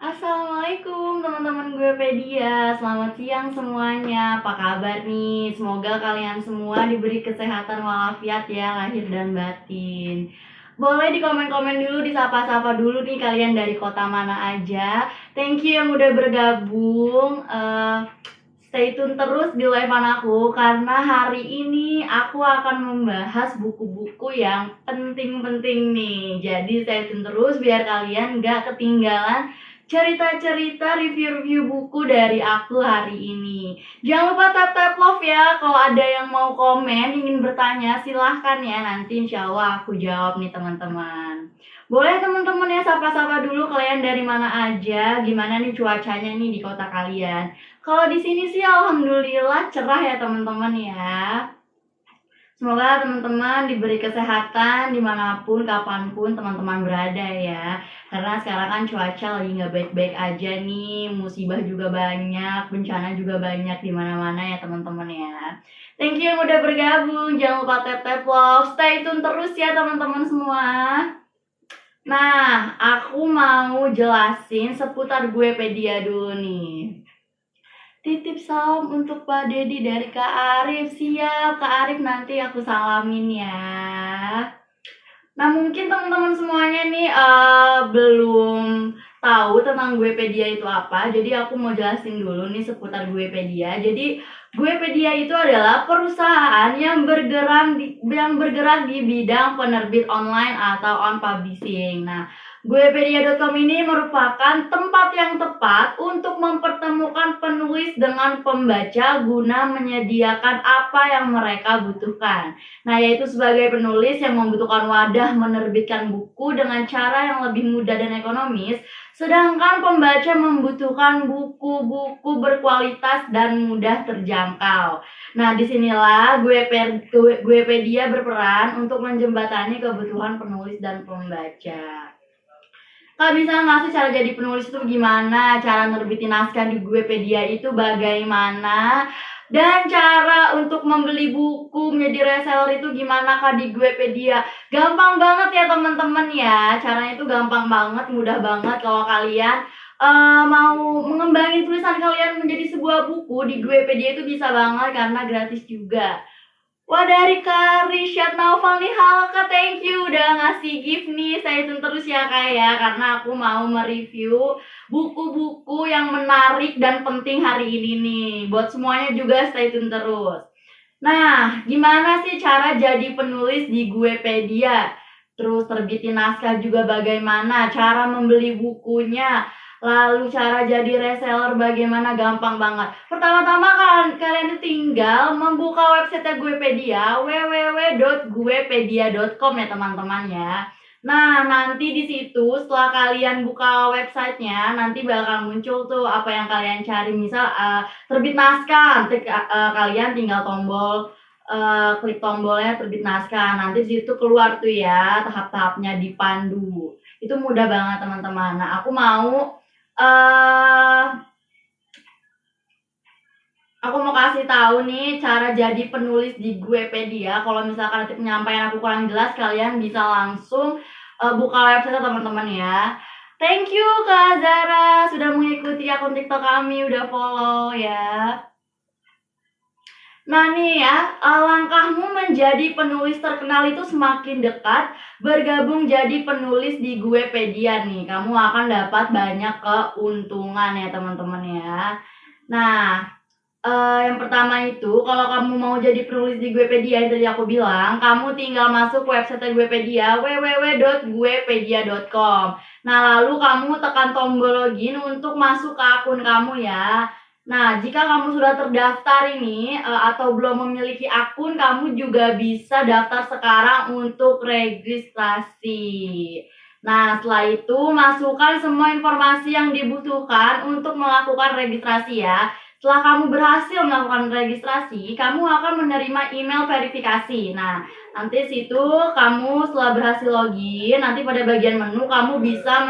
Assalamualaikum teman-teman gue Pedia. Selamat siang semuanya. Apa kabar nih? Semoga kalian semua diberi kesehatan walafiat ya, lahir dan batin. Boleh di komen-komen dulu, disapa-sapa dulu nih kalian dari kota mana aja. Thank you yang udah bergabung. Stay tune terus di live-an aku karena hari ini aku akan membahas buku-buku yang penting-penting nih. Jadi stay tune terus biar kalian gak ketinggalan cerita-cerita review-review buku dari aku hari ini. Jangan lupa tap-tap love ya. Kalau ada yang mau komen, ingin bertanya, silahkan ya. Nanti insya Allah aku jawab nih teman-teman. Boleh teman-teman ya sapa-sapa dulu kalian dari mana aja. Gimana nih cuacanya nih di kota kalian? Kalau di sini sih alhamdulillah cerah ya teman-teman ya. Semoga teman-teman diberi kesehatan dimanapun, kapanpun teman-teman berada ya. Karena sekarang kan cuaca lagi nggak baik-baik aja nih, musibah juga banyak, bencana juga banyak di mana-mana ya teman-teman ya. Thank you yang udah bergabung, jangan lupa tap-tap love, stay tune terus ya teman-teman semua. Nah, aku mau jelasin seputar gue Pedia dulu nih. Titip salam untuk Pak Dedi dari Kak Arif. Siap, Kak Arif nanti aku salamin ya. Nah mungkin teman-teman semuanya nih belum tahu tentang Guepedia itu apa. Jadi aku mau jelasin dulu nih seputar Guepedia. Jadi Guepedia itu adalah perusahaan yang bergerak di bidang penerbit online atau on publishing. Nah, Guepedia.com ini merupakan tempat yang tepat untuk mempertemukan penulis dengan pembaca guna menyediakan apa yang mereka butuhkan. Nah, yaitu sebagai penulis yang membutuhkan wadah menerbitkan buku dengan cara yang lebih mudah dan ekonomis, sedangkan pembaca membutuhkan buku-buku berkualitas dan mudah terjangkau. Nah, disinilah Guepedia berperan untuk menjembatani kebutuhan penulis dan pembaca. Kak bisa nggak sih cara jadi penulis itu gimana? Cara nerbitin naskah di Guepedia itu bagaimana? Dan cara untuk membeli buku menjadi reseller itu gimana Kak di Guepedia? Gampang banget ya teman-teman ya. Caranya itu gampang banget, mudah banget kalau kalian mau mengembangin tulisan kalian menjadi sebuah buku di Guepedia itu bisa banget karena gratis juga. Wah dari Kak Rishad Naufal nih, halo Kak, thank you udah ngasih gift nih. Stay tune terus ya Kak ya, karena aku mau mereview buku-buku yang menarik dan penting hari ini nih. Buat semuanya juga stay tune terus. Nah, gimana sih cara jadi penulis di Guepedia? Terus terbitin naskah juga bagaimana? Cara membeli bukunya? Lalu cara jadi reseller bagaimana? Gampang banget. Pertama-tama kalian tinggal membuka website Guepedia, www.guepedia.com ya teman-teman ya. Nah, nanti di situ setelah kalian buka websitenya, nanti bakal muncul tuh apa yang kalian cari. Misal terbit naskah, nanti kalian tinggal klik tombolnya terbit naskah. Nanti di situ keluar tuh ya tahap-tahapnya dipandu. Itu mudah banget teman-teman. Nah, aku mau kasih tahu nih cara jadi penulis di Guepedia. Kalau misalkan nanti penyampaian aku kurang jelas, kalian bisa langsung buka website teman-teman ya. Thank you Kak Zara sudah mengikuti akun TikTok kami, udah follow ya. Nah nih ya, langkahmu menjadi penulis terkenal itu semakin dekat. Bergabung jadi penulis di Guepedia nih, kamu akan dapat banyak keuntungan ya teman-teman ya. Nah, yang pertama itu, kalau kamu mau jadi penulis di Guepedia yang tadi aku bilang, kamu tinggal masuk website Guepedia, www.guepedia.com. Nah, lalu kamu tekan tombol login untuk masuk ke akun kamu ya. Nah, jika kamu sudah terdaftar ini atau belum memiliki akun, kamu juga bisa daftar sekarang untuk registrasi. Nah, setelah itu masukkan semua informasi yang dibutuhkan untuk melakukan registrasi ya. Setelah kamu berhasil melakukan registrasi, kamu akan menerima email verifikasi. Nah, nanti situ kamu setelah berhasil login, nanti pada bagian menu kamu bisa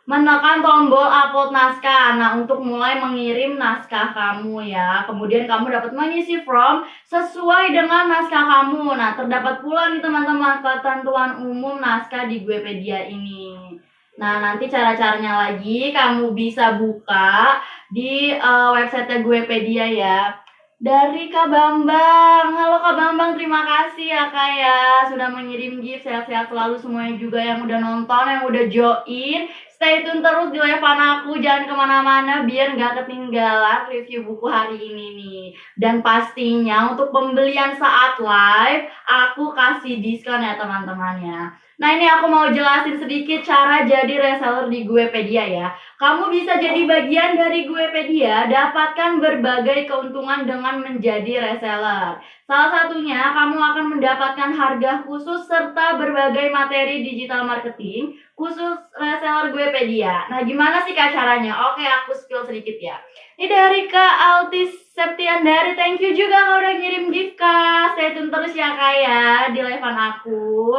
menekan tombol upload naskah. Nah, untuk mulai mengirim naskah kamu ya. Kemudian kamu dapat mengisi form sesuai dengan naskah kamu. Nah, terdapat pula nih teman-teman ketentuan umum naskah di Guepedia ini. Nah, nanti cara-caranya lagi kamu bisa buka di website Guepedia ya. Dari Kak Bambang. Halo Kak Bambang, terima kasih ya Kak ya sudah mengirim gift. Sehat-sehat selalu semuanya juga yang udah nonton, yang udah join. Stay tune terus di live aku, jangan kemana-mana biar nggak ketinggalan review buku hari ini nih. Dan pastinya untuk pembelian saat live, aku kasih diskon ya teman-teman ya. Nah ini aku mau jelasin sedikit cara jadi reseller di Guepedia ya. Kamu bisa jadi bagian dari Guepedia, dapatkan berbagai keuntungan dengan menjadi reseller. Salah satunya, kamu akan mendapatkan harga khusus serta berbagai materi digital marketing khusus reseller Guepedia. Nah, gimana sih Kak caranya? Oke, aku spill sedikit ya. Ini dari Kak Altis Septiandari, thank you juga Kak udah ngirim gift Kak. Stay tune terus ya Kak ya di live-an aku.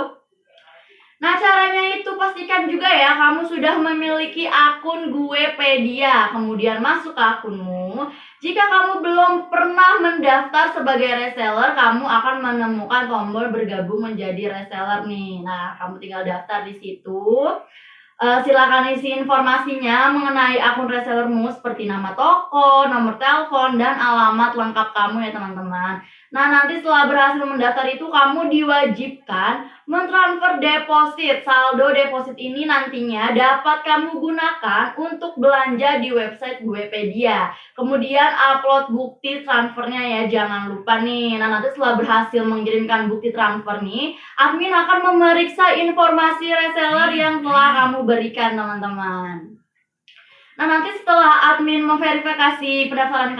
Nah, caranya itu pastikan juga ya kamu sudah memiliki akun Guepedia. Kemudian masuk ke akunmu. Jika kamu belum pernah mendaftar sebagai reseller, kamu akan menemukan tombol bergabung menjadi reseller nih. Nah, kamu tinggal daftar di situ. Silakan isi informasinya mengenai akun resellermu seperti nama toko, nomor telepon, dan alamat lengkap kamu ya teman-teman. Nah, nanti setelah berhasil mendaftar itu kamu diwajibkan mentransfer deposit. Saldo deposit ini nantinya dapat kamu gunakan untuk belanja di website Guepedia. Kemudian upload bukti transfernya ya, jangan lupa nih. Nah, nanti setelah berhasil mengirimkan bukti transfer nih, admin akan memeriksa informasi reseller yang telah kamu berikan teman-teman. Nah, nanti setelah admin memverifikasi pendaftaran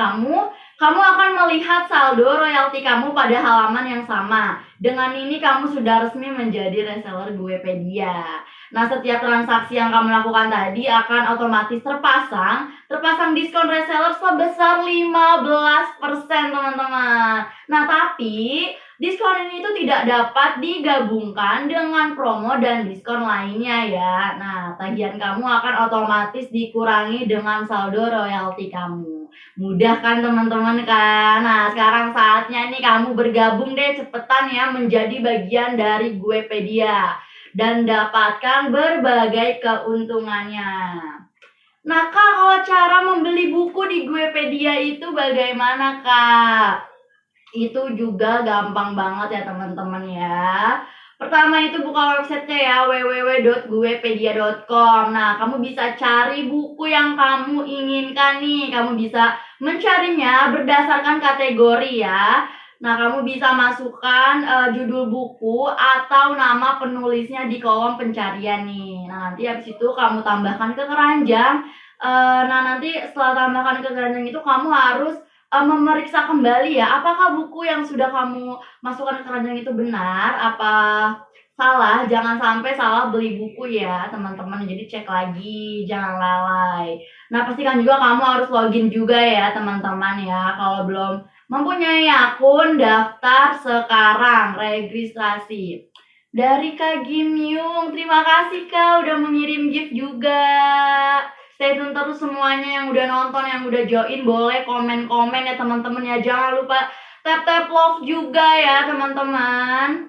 kamu akan melihat saldo royalti kamu pada halaman yang sama. Dengan ini kamu sudah resmi menjadi reseller Guepedia. Nah, setiap transaksi yang kamu lakukan tadi akan otomatis terpasang diskon reseller sebesar 15% teman-teman. Nah, tapi diskon ini itu tidak dapat digabungkan dengan promo dan diskon lainnya ya. Nah, tagihan kamu akan otomatis dikurangi dengan saldo royalti kamu. Mudah kan teman-teman kan? Nah, sekarang saatnya nih kamu bergabung deh cepetan ya menjadi bagian dari Guepedia dan dapatkan berbagai keuntungannya. Nah Kak, kalau cara membeli buku di Guepedia itu bagaimana Kak? Itu juga gampang banget ya teman-teman ya. Pertama itu buka websitenya ya, www.guepedia.com. Nah, kamu bisa cari buku yang kamu inginkan nih. Kamu bisa mencarinya berdasarkan kategori ya. Nah, kamu bisa masukkan judul buku atau nama penulisnya di kolom pencarian nih. Nah, nanti habis itu kamu tambahkan ke keranjang. Nah, nanti setelah tambahkan ke keranjang itu kamu harus memeriksa kembali ya, apakah buku yang sudah kamu masukkan ke keranjang itu benar, apa salah. Jangan sampai salah beli buku ya teman-teman, jadi cek lagi, jangan lalai. Nah, pastikan juga kamu harus login juga ya teman-teman ya. Kalau belum mempunyai akun, daftar sekarang, registrasi. Dari Kak Gimyung, terima kasih Kak udah mengirim gift juga. Stay tune terus semuanya yang udah nonton, yang udah join, boleh komen-komen ya teman-teman ya. Jangan lupa tap-tap love juga ya teman-teman.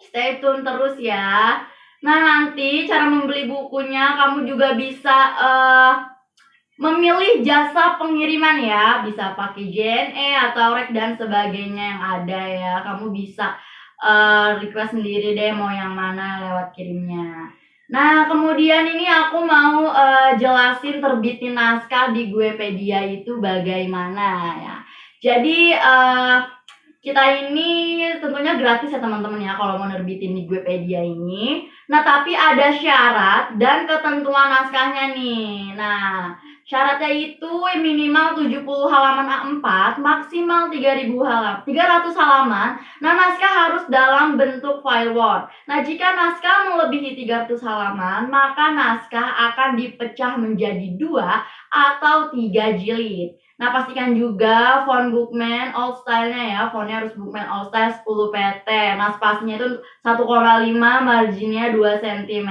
Stay tune terus ya. Nah, nanti cara membeli bukunya kamu juga bisa memilih jasa pengiriman ya. Bisa pakai JNE atau REK dan sebagainya yang ada ya. Kamu bisa request sendiri deh mau yang mana lewat kirimnya. Nah, kemudian ini aku mau jelasin terbitin naskah di Guepedia itu bagaimana ya. Jadi kita ini tentunya gratis ya teman-teman ya kalau mau nerbitin di Guepedia ini. Nah, tapi ada syarat dan ketentuan naskahnya nih. Nah, syaratnya itu minimal 70 halaman A4, maksimal 300 halaman. Nah, naskah harus dalam bentuk file Word. Nah, jika naskah melebihi 300 halaman, maka naskah akan dipecah menjadi 2 atau 3 jilid. Nah, pastikan juga font Bookman Old Style-nya ya. Fontnya harus Bookman Old Style 10 pt. Nah, spasinya itu 1,5, marginnya 2 cm.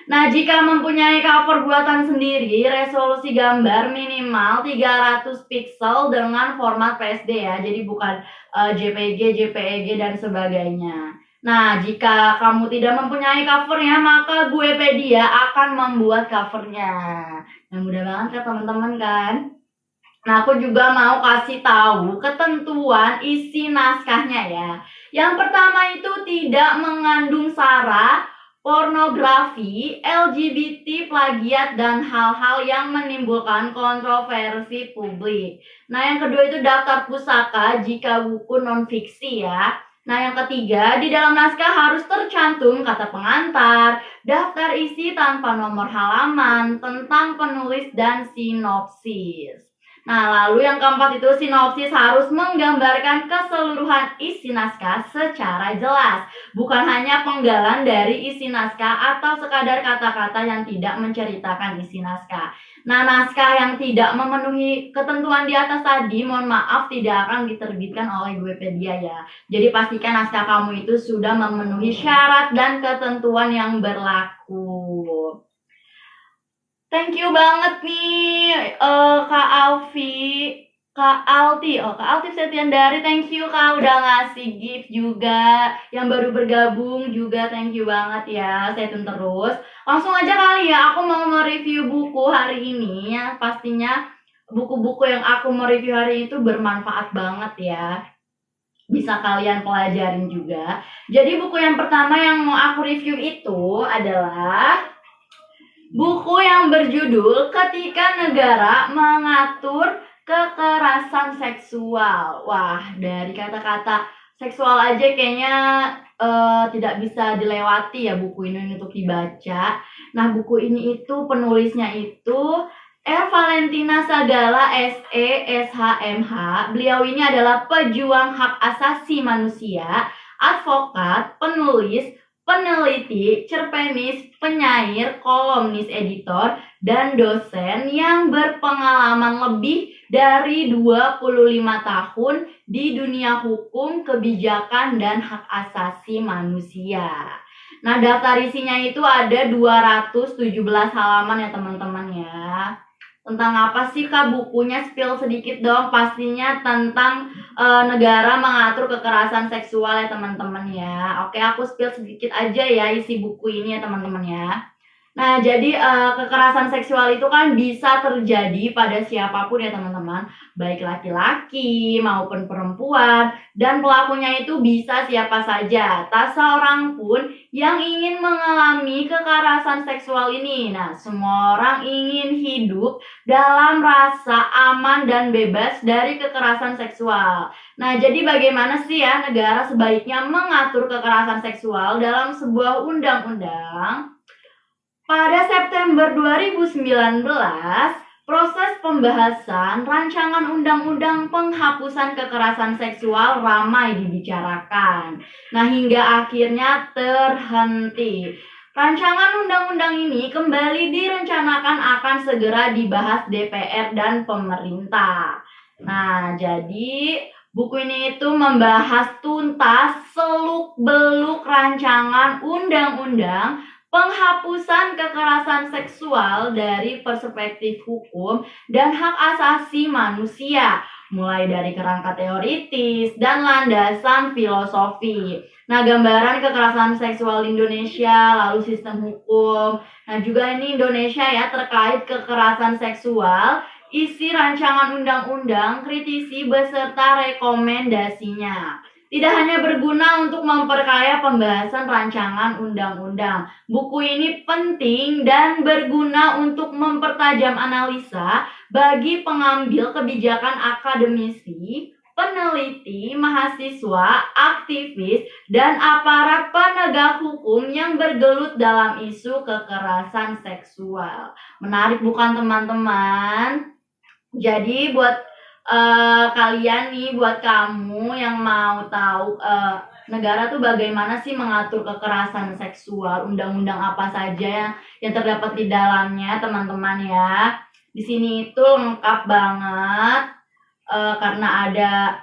Nah, jika mempunyai cover buatan sendiri, resolusi gambar minimal 300 pixel dengan format PSD ya. Jadi bukan JPG, JPEG dan sebagainya. Nah, jika kamu tidak mempunyai covernya, maka Guepedia akan membuat covernya. Nah, mudah banget kan teman-teman kan? Nah, aku juga mau kasih tahu ketentuan isi naskahnya ya. Yang pertama itu tidak mengandung sara, pornografi, LGBT, plagiat, dan hal-hal yang menimbulkan kontroversi publik. Nah, yang kedua itu daftar pusaka jika buku non-fiksi ya. Nah, yang ketiga, di dalam naskah harus tercantum kata pengantar, daftar isi tanpa nomor halaman, tentang penulis, dan sinopsis. Nah, lalu yang keempat itu sinopsis harus menggambarkan keseluruhan isi naskah secara jelas, bukan hanya penggalan dari isi naskah atau sekadar kata-kata yang tidak menceritakan isi naskah. Nah, naskah yang tidak memenuhi ketentuan di atas tadi, mohon maaf tidak akan diterbitkan oleh Wikipedia ya. Jadi pastikan naskah kamu itu sudah memenuhi syarat dan ketentuan yang berlaku. Thank you banget nih Kak Alfi, Kak Alti, Kak Alti Setiandari, thank you Kak udah ngasih gift juga. Yang baru bergabung juga thank you banget ya, stay tune terus. Langsung aja kali ya, aku mau mereview buku hari ini ya. Pastinya buku-buku yang aku mau review hari itu bermanfaat banget ya. Bisa kalian pelajarin juga. Jadi buku yang pertama yang mau aku review itu adalah buku yang berjudul Ketika Negara Mengatur Kekerasan Seksual. Wah, dari kata-kata seksual aja kayaknya tidak bisa dilewati ya buku ini untuk dibaca. Nah, buku ini itu penulisnya itu R. Valentina Sagala SE SHMH. Beliau ini adalah pejuang hak asasi manusia, advokat, penulis, peneliti, cerpenis, penyair, kolumnis, editor, dan dosen yang berpengalaman lebih dari 25 tahun di dunia hukum, kebijakan, dan hak asasi manusia. Nah, daftar isinya itu ada 217 halaman ya teman-teman ya. Tentang apa sih Kak bukunya? Spill sedikit dong. Pastinya tentang negara mengatur kekerasan seksual ya teman-teman ya. Oke, aku spill sedikit aja ya isi buku ini ya teman-teman ya. Nah, jadi kekerasan seksual itu kan bisa terjadi pada siapapun ya teman-teman, baik laki-laki maupun perempuan, dan pelakunya itu bisa siapa saja, tak seorang pun yang ingin mengalami kekerasan seksual ini. Nah, semua orang ingin hidup dalam rasa aman dan bebas dari kekerasan seksual. Nah, jadi bagaimana sih ya negara sebaiknya mengatur kekerasan seksual dalam sebuah undang-undang? Pada September 2019, proses pembahasan rancangan undang-undang penghapusan kekerasan seksual ramai dibicarakan. Nah, hingga akhirnya terhenti. Rancangan undang-undang ini kembali direncanakan akan segera dibahas DPR dan pemerintah. Nah, jadi buku ini itu membahas tuntas seluk-beluk rancangan undang-undang penghapusan kekerasan seksual dari perspektif hukum dan hak asasi manusia, mulai dari kerangka teoritis dan landasan filosofi. Nah, gambaran kekerasan seksual di Indonesia, lalu sistem hukum. Nah, juga ini Indonesia ya terkait kekerasan seksual, isi rancangan undang-undang, kritisi beserta rekomendasinya. Tidak hanya berguna untuk memperkaya pembahasan rancangan undang-undang, buku ini penting dan berguna untuk mempertajam analisa bagi pengambil kebijakan akademisi, peneliti, mahasiswa, aktivis, dan aparat penegak hukum yang bergelut dalam isu kekerasan seksual. Menarik bukan teman-teman? Jadi buat kalian nih, buat kamu yang mau tahu negara tuh bagaimana sih mengatur kekerasan seksual, undang-undang apa saja yang terdapat di dalamnya, teman-teman ya. Di sini itu lengkap banget karena ada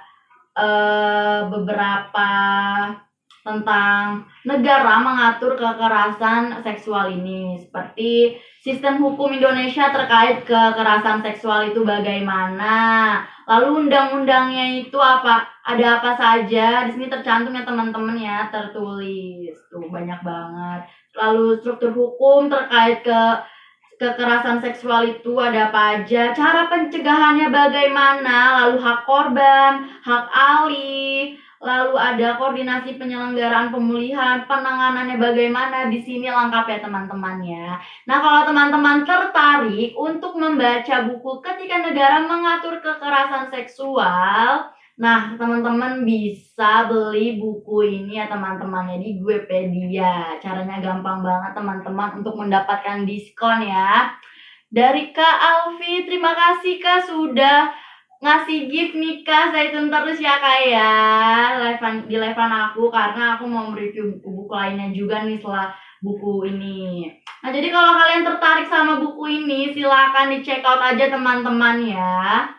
beberapa tentang negara mengatur kekerasan seksual ini, seperti sistem hukum Indonesia terkait kekerasan seksual itu bagaimana, Lalu undang-undangnya itu apa? Ada apa saja? Di sini tercantum ya teman-teman ya, tertulis. Tuh banyak banget. Lalu struktur hukum terkait kekerasan seksual itu ada apa aja, cara pencegahannya bagaimana, lalu hak korban, hak alih, lalu ada koordinasi penyelenggaraan pemulihan, penanganannya bagaimana, di sini lengkap ya teman-teman ya. Nah, kalau teman-teman tertarik untuk membaca buku Ketika Negara Mengatur Kekerasan Seksual, nah, teman-teman bisa beli buku ini ya teman-teman ya di Guepedia. Caranya gampang banget teman-teman untuk mendapatkan diskon ya. Dari Kak Alfi, terima kasih Kak sudah ngasih gift nih Kak. Stay tune terus ya Kak ya. Di live-an aku karena aku mau mereview buku-buku lainnya juga nih setelah buku ini. Nah, jadi kalau kalian tertarik sama buku ini, silakan di check out aja teman-teman ya.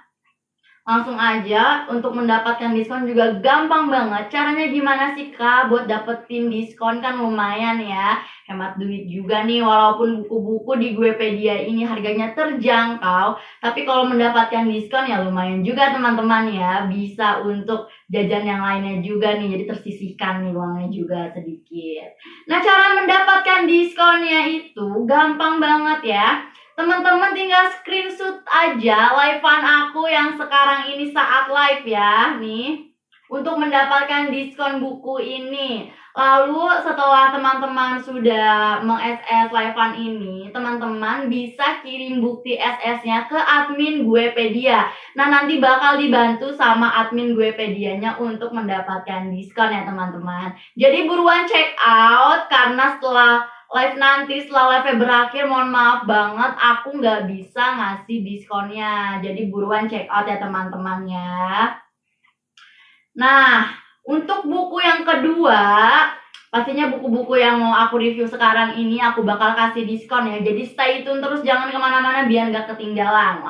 Langsung aja untuk mendapatkan diskon juga gampang banget. Caranya gimana sih Kak buat dapetin diskon? Kan lumayan ya, hemat duit juga nih. Walaupun buku-buku di Guepedia ini harganya terjangkau, tapi kalau mendapatkan diskon ya lumayan juga teman-teman ya. Bisa untuk jajan yang lainnya juga nih, jadi tersisihkan nih uangnya juga sedikit. Nah, cara mendapatkan diskonnya itu gampang banget ya. Teman-teman tinggal screenshot aja live-an aku yang sekarang ini saat live ya, nih. Untuk mendapatkan diskon buku ini. Lalu setelah teman-teman sudah meng-SS live-an ini, teman-teman bisa kirim bukti SS-nya ke admin Guepedia. Nah, nanti bakal dibantu sama admin Guepedianya untuk mendapatkan diskon ya teman-teman. Jadi buruan check out karena setelah live berakhir, mohon maaf banget aku nggak bisa ngasih diskonnya. Jadi buruan check out ya teman-teman ya. Nah, untuk buku yang kedua, pastinya buku-buku yang mau aku review sekarang ini aku bakal kasih diskon ya. Jadi stay tune terus, jangan kemana-mana biar nggak ketinggalan.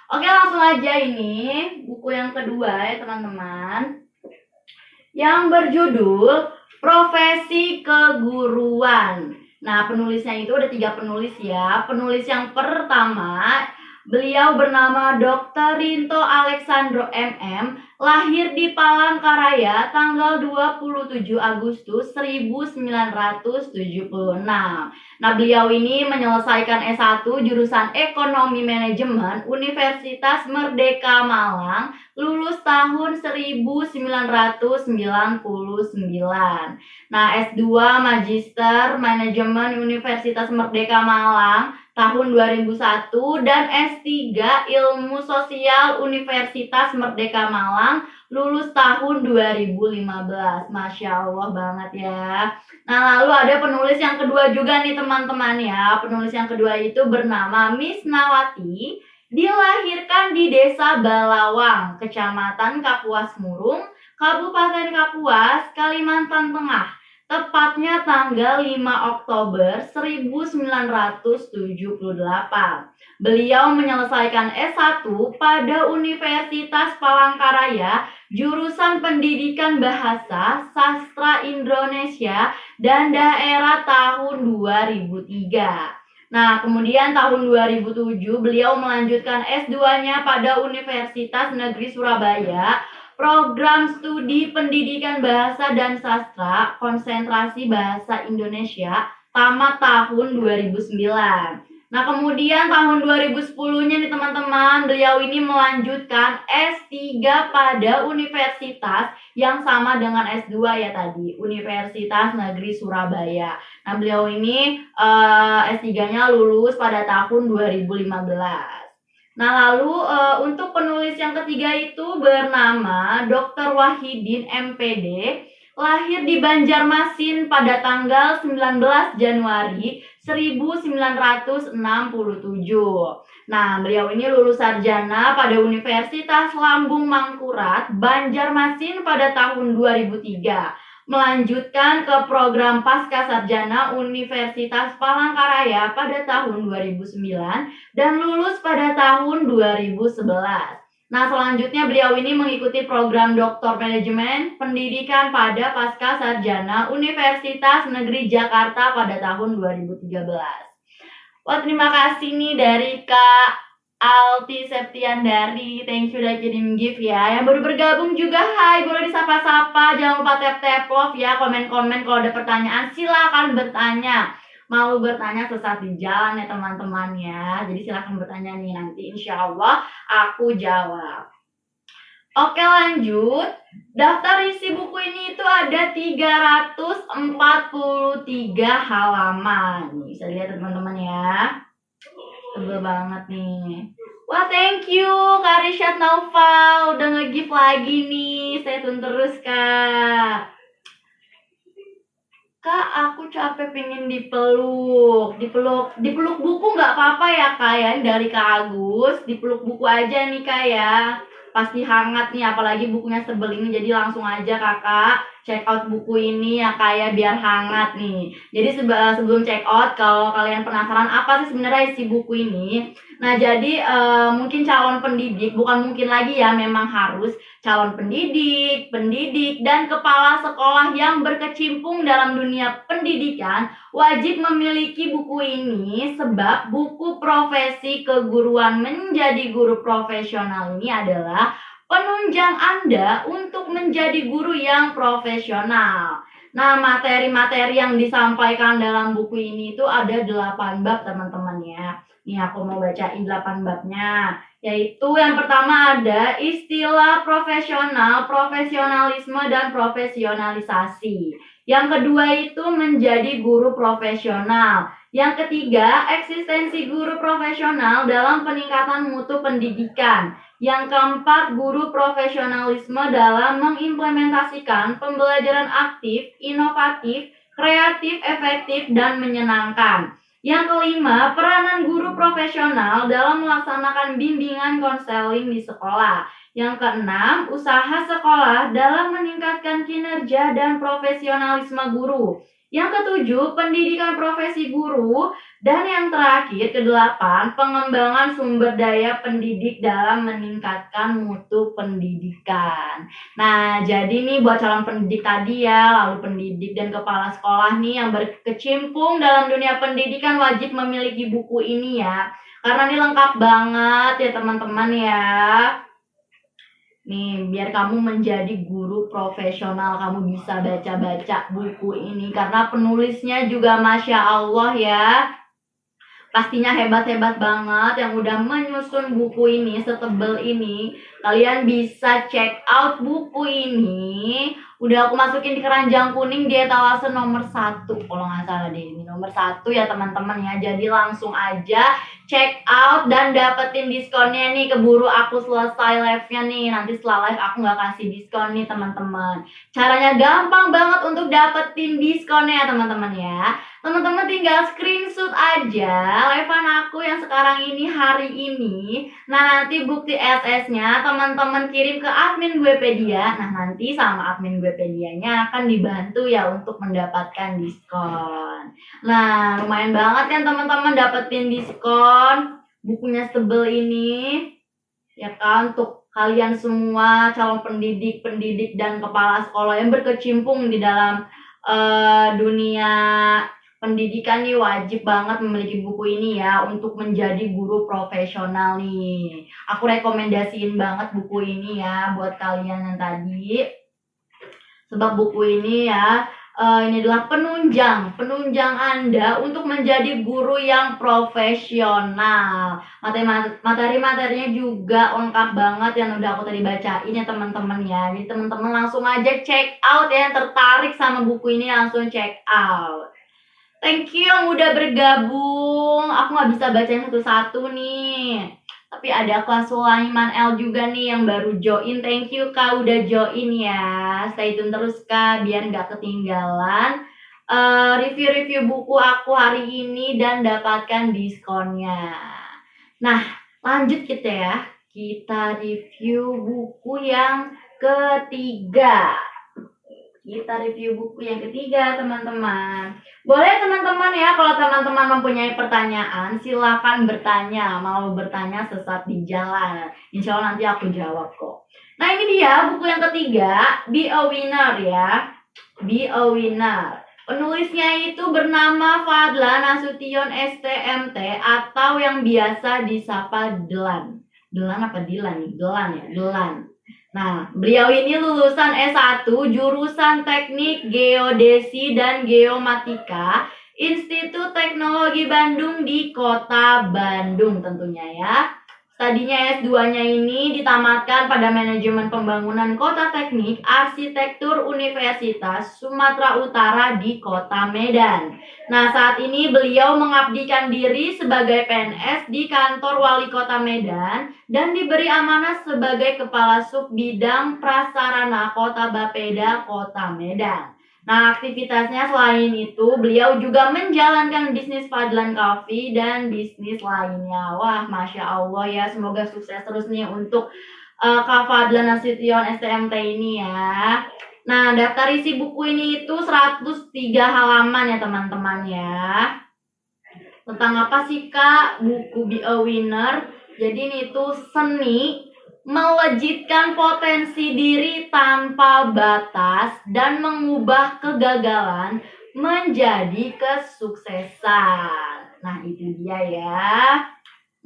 Oke, langsung aja ini buku yang kedua ya teman-teman. Yang berjudul Profesi Keguruan. Nah, penulisnya itu ada 3 penulis ya. Penulis yang pertama, beliau bernama Dr. Rinto Alexandro MM, lahir di Palangkaraya tanggal 27 Agustus 1976. Nah, beliau ini menyelesaikan S1 jurusan Ekonomi Manajemen Universitas Merdeka Malang, lulus tahun 1999. Nah, S2 Magister Manajemen Universitas Merdeka Malang tahun 2001 dan S3 Ilmu Sosial Universitas Merdeka Malang lulus tahun 2015. Masya Allah banget ya. Nah, lalu ada penulis yang kedua juga nih teman-teman ya. Penulis yang kedua itu bernama Miss Nawati. Dilahirkan di Desa Balawang, Kecamatan Kapuas Murung, Kabupaten Kapuas, Kalimantan Tengah. Tepatnya tanggal 5 Oktober 1978. Beliau menyelesaikan S1 pada Universitas Palangkaraya, jurusan Pendidikan Bahasa Sastra Indonesia dan Daerah tahun 2003. Nah, kemudian tahun 2007 beliau melanjutkan S2-nya pada Universitas Negeri Surabaya, program studi pendidikan bahasa dan sastra, konsentrasi bahasa Indonesia, tamat tahun 2009. Nah, kemudian tahun 2010-nya nih teman-teman, beliau ini melanjutkan S3 pada universitas yang sama dengan S2 ya tadi, Universitas Negeri Surabaya. Nah, beliau ini S3-nya lulus pada tahun 2015. Nah, lalu untuk penulis yang ketiga itu bernama Dr. Wahidin MPD, lahir di Banjarmasin pada tanggal 19 Januari 1967. Nah, beliau ini lulus sarjana pada Universitas Lambung Mangkurat, Banjarmasin pada tahun 2003. Melanjutkan ke program Pasca Sarjana Universitas Palangkaraya pada tahun 2009 dan lulus pada tahun 2011. Nah, selanjutnya beliau ini mengikuti program Doktor Manajemen Pendidikan pada Pasca Sarjana Universitas Negeri Jakarta pada tahun 2013. Wah, terima kasih nih dari Kak Alti Septiandari, thank you udah kirim gift ya. Yang baru bergabung juga, hai, boleh disapa-sapa. Jangan lupa tap-tap love ya, komen-komen kalau ada pertanyaan silakan bertanya. Mau bertanya sesaat di jalan ya teman-teman ya. Jadi silakan bertanya nih, nanti insya Allah aku jawab. Oke lanjut. Daftar isi buku ini itu ada 343 halaman. Bisa lihat teman-teman ya. Tebel banget nih. Wah, thank you Kak Rishad Naufal udah nge-gift lagi nih. Stay tune terus, Kak. Kak, aku capek pengen dipeluk. Dipeluk buku nggak apa-apa ya, Kak ya. Ini dari Kak Agus. Dipeluk buku aja nih, Kak ya. Pasti hangat nih, apalagi bukunya sebel ini. Jadi langsung aja Kakak check out buku ini ya, Kak ya, biar hangat nih. Jadi sebelum check out, kalau kalian penasaran apa sih sebenarnya isi buku ini. Nah, jadi mungkin calon pendidik, bukan mungkin lagi ya, memang harus calon pendidik, pendidik, dan kepala sekolah yang berkecimpung dalam dunia pendidikan wajib memiliki buku ini sebab buku profesi keguruan menjadi guru profesional ini adalah penunjang Anda untuk menjadi guru yang profesional. Nah, materi-materi yang disampaikan dalam buku ini itu ada 8 bab teman-teman ya. Nih aku mau bacain 8 babnya. Yaitu yang pertama ada istilah profesional, profesionalisme, dan profesionalisasi. Yang kedua itu menjadi guru profesional. Yang ketiga, eksistensi guru profesional dalam peningkatan mutu pendidikan. Yang keempat, guru profesionalisme dalam mengimplementasikan pembelajaran aktif, inovatif, kreatif, efektif, dan menyenangkan. Yang kelima, peranan guru profesional dalam melaksanakan bimbingan konseling di sekolah. Yang keenam, usaha sekolah dalam meningkatkan kinerja dan profesionalisme guru. Yang ketujuh, pendidikan profesi guru. Dan yang terakhir, kedelapan, pengembangan sumber daya pendidik dalam meningkatkan mutu pendidikan. Nah, jadi nih buat calon pendidik tadi ya, lalu pendidik dan kepala sekolah nih yang berkecimpung dalam dunia pendidikan wajib memiliki buku ini ya. Karena ini lengkap banget ya teman-teman ya. Nih, biar kamu menjadi guru profesional, kamu bisa baca-baca buku ini. Karena penulisnya juga Masya Allah ya. Pastinya hebat-hebat banget yang udah menyusun buku ini setebel ini. Kalian bisa check out buku ini. Udah aku masukin di keranjang kuning di etalase nomor 1 kalau nggak salah deh. Ini nomor 1 ya teman-teman ya. Jadi langsung aja check out dan dapetin diskonnya nih. Keburu aku selesai live-nya nih. Nanti setelah live aku nggak kasih diskon nih teman-teman. Caranya gampang banget untuk dapetin diskonnya ya teman-teman ya. Teman-teman tinggal screenshot aja live-an aku yang sekarang ini hari ini. Nah, nanti bukti SS-nya teman-teman kirim ke admin Guepedia. Nah, nanti sama admin Guepedianya akan dibantu ya untuk mendapatkan diskon. Nah, lumayan banget kan teman-teman dapetin diskon bukunya setebel ini. Ya kan, untuk kalian semua calon pendidik, dan kepala sekolah yang berkecimpung di dalam dunia pendidikan nih wajib banget memiliki buku ini ya untuk menjadi guru profesional nih. Aku rekomendasiin banget buku ini ya buat kalian yang tadi. Sebab buku ini ya ini adalah penunjang Anda untuk menjadi guru yang profesional. Materi-materinya juga lengkap banget yang udah aku tadi bacain ya teman-teman ya. Jadi teman-teman langsung aja check out ya, yang tertarik sama buku ini langsung check out. Thank you yang udah bergabung. Aku nggak bisa bacain satu-satu nih. Tapi ada kelas Sulaiman L juga nih yang baru join. Thank you Kak udah join ya. Stay tune terus Kak biar nggak ketinggalan review-review buku aku hari ini dan dapatkan diskonnya. Nah, lanjut kita ya. Kita review buku yang ketiga. Kita review buku yang ketiga, teman-teman. Boleh teman-teman ya, kalau teman-teman mempunyai pertanyaan, silakan bertanya. Mau bertanya sesaat di jalan. Insya Allah nanti aku jawab kok. Nah, ini dia buku yang ketiga, Be a Winner ya. Be a Winner. Penulisnya itu bernama Fadlan Nasution STMT atau yang biasa disapa Delan. Delan apa Dilan nih? Delan ya, Delan. Nah, beliau ini lulusan S1 jurusan Teknik Geodesi dan Geomatika Institut Teknologi Bandung di Kota Bandung tentunya ya. Tadinya S2-nya ini ditamatkan pada Manajemen Pembangunan Kota Teknik Arsitektur Universitas Sumatera Utara di Kota Medan. Nah, saat ini beliau mengabdikan diri sebagai PNS di kantor Wali Kota Medan dan diberi amanah sebagai Kepala Sub Bidang Prasarana Kota Bapeda Kota Medan. Nah, aktivitasnya selain itu, beliau juga menjalankan bisnis Fadlan Coffee dan bisnis lainnya. Wah, Masya Allah ya, semoga sukses terus nih untuk Kak Fadlan Nasution STMT ini ya. Nah, daftar isi buku ini itu 103 halaman ya teman-teman ya. Tentang apa sih Kak buku Be a Winner? Jadi ini tuh seni melejitkan potensi diri tanpa batas dan mengubah kegagalan menjadi kesuksesan. Nah, itu dia ya.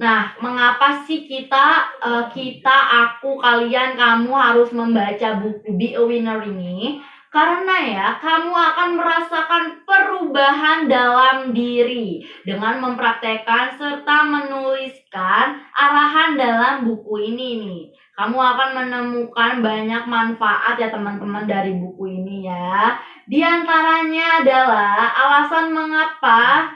Nah, mengapa sih aku, kalian, kamu harus membaca buku Be a Winner ini? Karena ya, kamu akan merasakan perubahan dalam diri dengan mempraktekkan serta menuliskan arahan dalam buku ini nih. Kamu akan menemukan banyak manfaat ya teman-teman dari buku ini ya. Di antaranya adalah alasan mengapa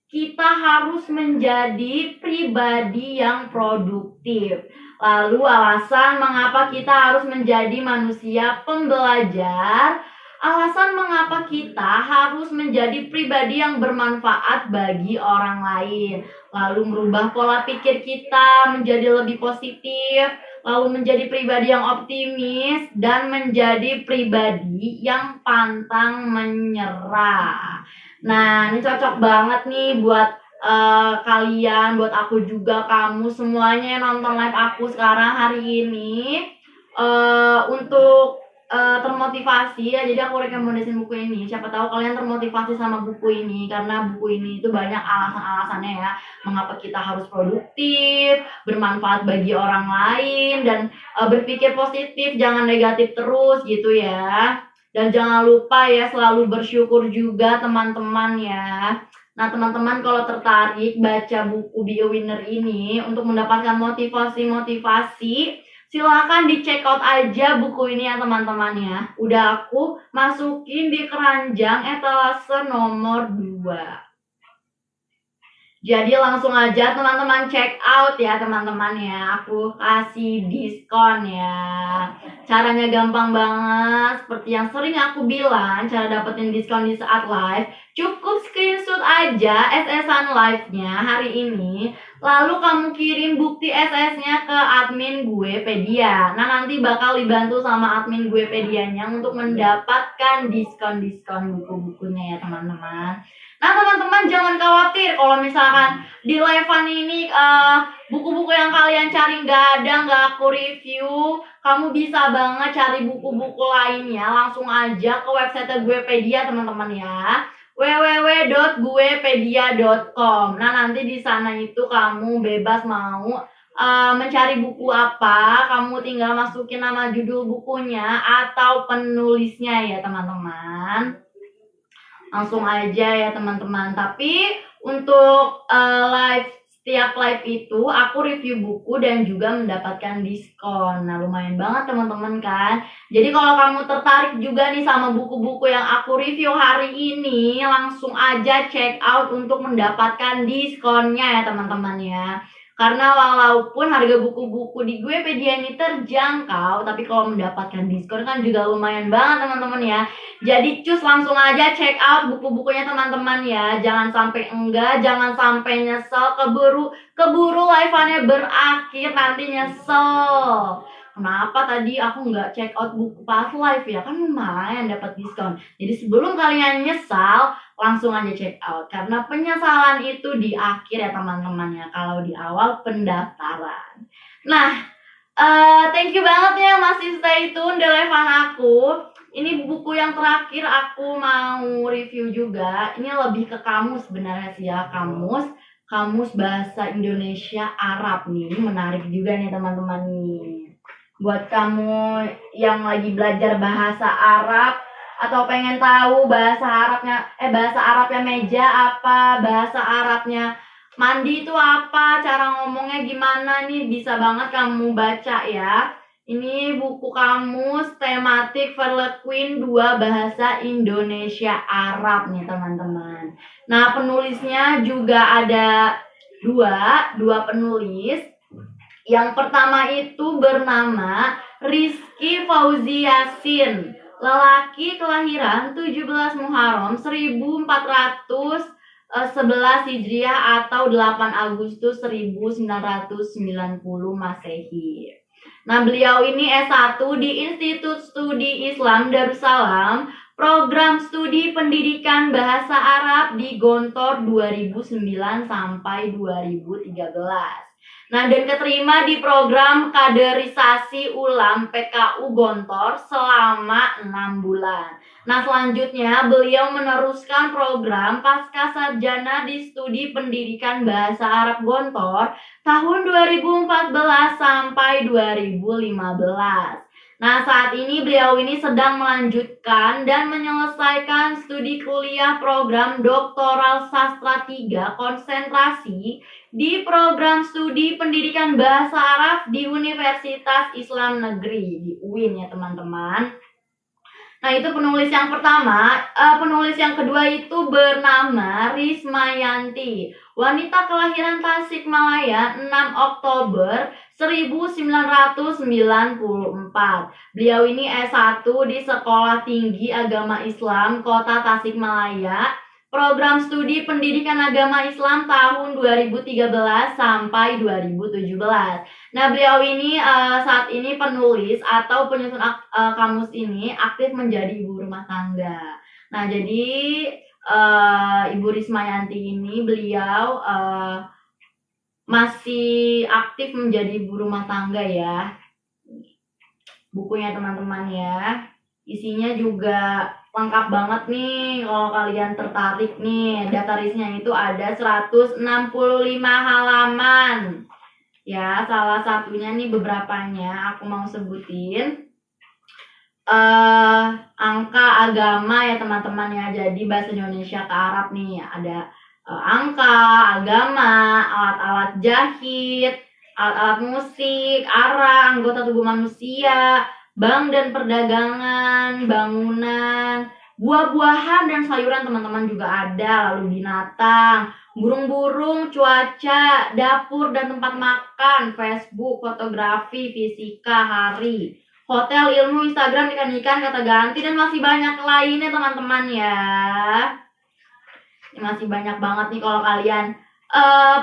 kita harus menjadi pribadi yang produktif. Lalu alasan mengapa kita harus menjadi manusia pembelajar. Alasan mengapa kita harus menjadi pribadi yang bermanfaat bagi orang lain. Lalu merubah pola pikir kita menjadi lebih positif. Lalu menjadi pribadi yang optimis dan menjadi pribadi yang pantang menyerah. Nah, ini cocok banget nih buat kalian, buat aku juga, kamu semuanya yang nonton live aku sekarang hari ini untuk termotivasi ya. Jadi aku rekomendasiin buku ini. Siapa tahu kalian termotivasi sama buku ini karena buku ini itu banyak alasan-alasannya ya. Mengapa kita harus produktif, bermanfaat bagi orang lain dan berpikir positif, jangan negatif terus gitu ya. Dan jangan lupa ya selalu bersyukur juga teman-teman ya. Nah teman-teman kalau tertarik baca buku Be a Winner ini untuk mendapatkan motivasi-motivasi, silakan di check out aja buku ini ya teman-teman ya. Udah aku masukin di keranjang etalase nomor 2. Jadi langsung aja teman-teman check out ya teman-teman ya. Aku kasih diskon ya. Caranya gampang banget. Seperti yang sering aku bilang, cara dapetin diskon di saat live, cukup screenshot aja SS-an live-nya hari ini. Lalu kamu kirim bukti SS-nya ke admin gue Pedia. Nah nanti bakal dibantu sama admin gue Pedianya untuk mendapatkan diskon-diskon buku-bukunya ya teman-teman. Nah teman-teman jangan khawatir kalau misalkan di live-an ini buku-buku yang kalian cari nggak ada, nggak aku review, kamu bisa banget cari buku-buku lainnya langsung aja ke website Guepedia teman-teman ya, www.guepedia.com. Nah nanti di sana itu kamu bebas mau mencari buku apa, kamu tinggal masukin nama judul bukunya atau penulisnya ya teman-teman. Langsung aja ya teman-teman. Tapi untuk setiap live itu aku review buku dan juga mendapatkan diskon. Nah lumayan banget teman-teman kan. Jadi kalau kamu tertarik juga nih sama buku-buku yang aku review hari ini, langsung aja check out untuk mendapatkan diskonnya ya teman-teman ya. Karena walaupun harga buku-buku di Guepedia ini terjangkau, tapi kalau mendapatkan diskon kan juga lumayan banget teman-teman ya. Jadi cus langsung aja check out buku-bukunya teman-teman ya. Jangan sampai enggak, jangan sampai nyesel, keburu live-annya berakhir nanti nyesel. Kenapa tadi aku nggak check out buku pas live ya? Kan lumayan dapat diskon. Jadi sebelum kalian nyesal, langsung aja check out. Karena penyesalan itu di akhir ya teman-teman ya. Kalau di awal pendaftaran. Nah, thank you banget ya masih stay tune di live-an aku. Ini buku yang terakhir aku mau review juga. Ini lebih ke kamus sebenarnya sih ya, kamus bahasa Indonesia Arab nih. Ini menarik juga nih teman-teman nih. Buat kamu yang lagi belajar bahasa Arab atau pengen tahu bahasa Arabnya meja apa, bahasa Arabnya mandi itu apa, cara ngomongnya gimana nih, bisa banget kamu baca ya. Ini buku kamus tematik Verlequin 2 bahasa Indonesia Arab nih teman-teman. Nah, penulisnya juga ada dua penulis. Yang pertama itu bernama Rizky Fauzi Yasin, lelaki kelahiran 17 Muharram 1411 Hijriah atau 8 Agustus 1990 Masehi. Nah, beliau ini S1 di Institut Studi Islam Darussalam, program studi pendidikan bahasa Arab di Gontor 2009 sampai 2013. Nah, dan keterima di program kaderisasi ulang PKU Gontor selama 6 bulan. Nah, selanjutnya beliau meneruskan program pasca sarjana di studi pendidikan bahasa Arab Gontor tahun 2014 sampai 2015. Nah, saat ini beliau ini sedang melanjutkan dan menyelesaikan studi kuliah program doktoral sastra 3 konsentrasi di program studi pendidikan bahasa Arab di Universitas Islam Negeri di UIN ya teman-teman. Nah, itu penulis yang pertama. Penulis yang kedua itu bernama Rismayanti, wanita kelahiran Tasikmalaya 6 Oktober 1994. Beliau ini S1 di Sekolah Tinggi Agama Islam Kota Tasikmalaya, program studi pendidikan agama Islam tahun 2013 sampai 2017. Nah, beliau ini saat ini penulis atau penyusun kamus ini aktif menjadi ibu rumah tangga. Nah, jadi Ibu Rismayanti ini beliau masih aktif menjadi ibu rumah tangga ya. Bukunya teman-teman ya. Isinya juga lengkap banget nih kalau kalian tertarik nih. Datarisnya itu ada 165 halaman. Ya, salah satunya nih beberapanya aku mau sebutin. Angka agama ya teman-teman ya. Jadi bahasa Indonesia ke Arab nih ada angka, agama, alat-alat jahit, alat-alat musik, arah, anggota tubuh manusia, bank dan perdagangan, bangunan, buah-buahan dan sayuran teman-teman juga ada, lalu binatang, burung-burung, cuaca, dapur dan tempat makan, Facebook, fotografi, fisika, hari, hotel, ilmu, Instagram, ikan-ikan, kata ganti, dan masih banyak lainnya teman-teman ya. Masih banyak banget nih kalau kalian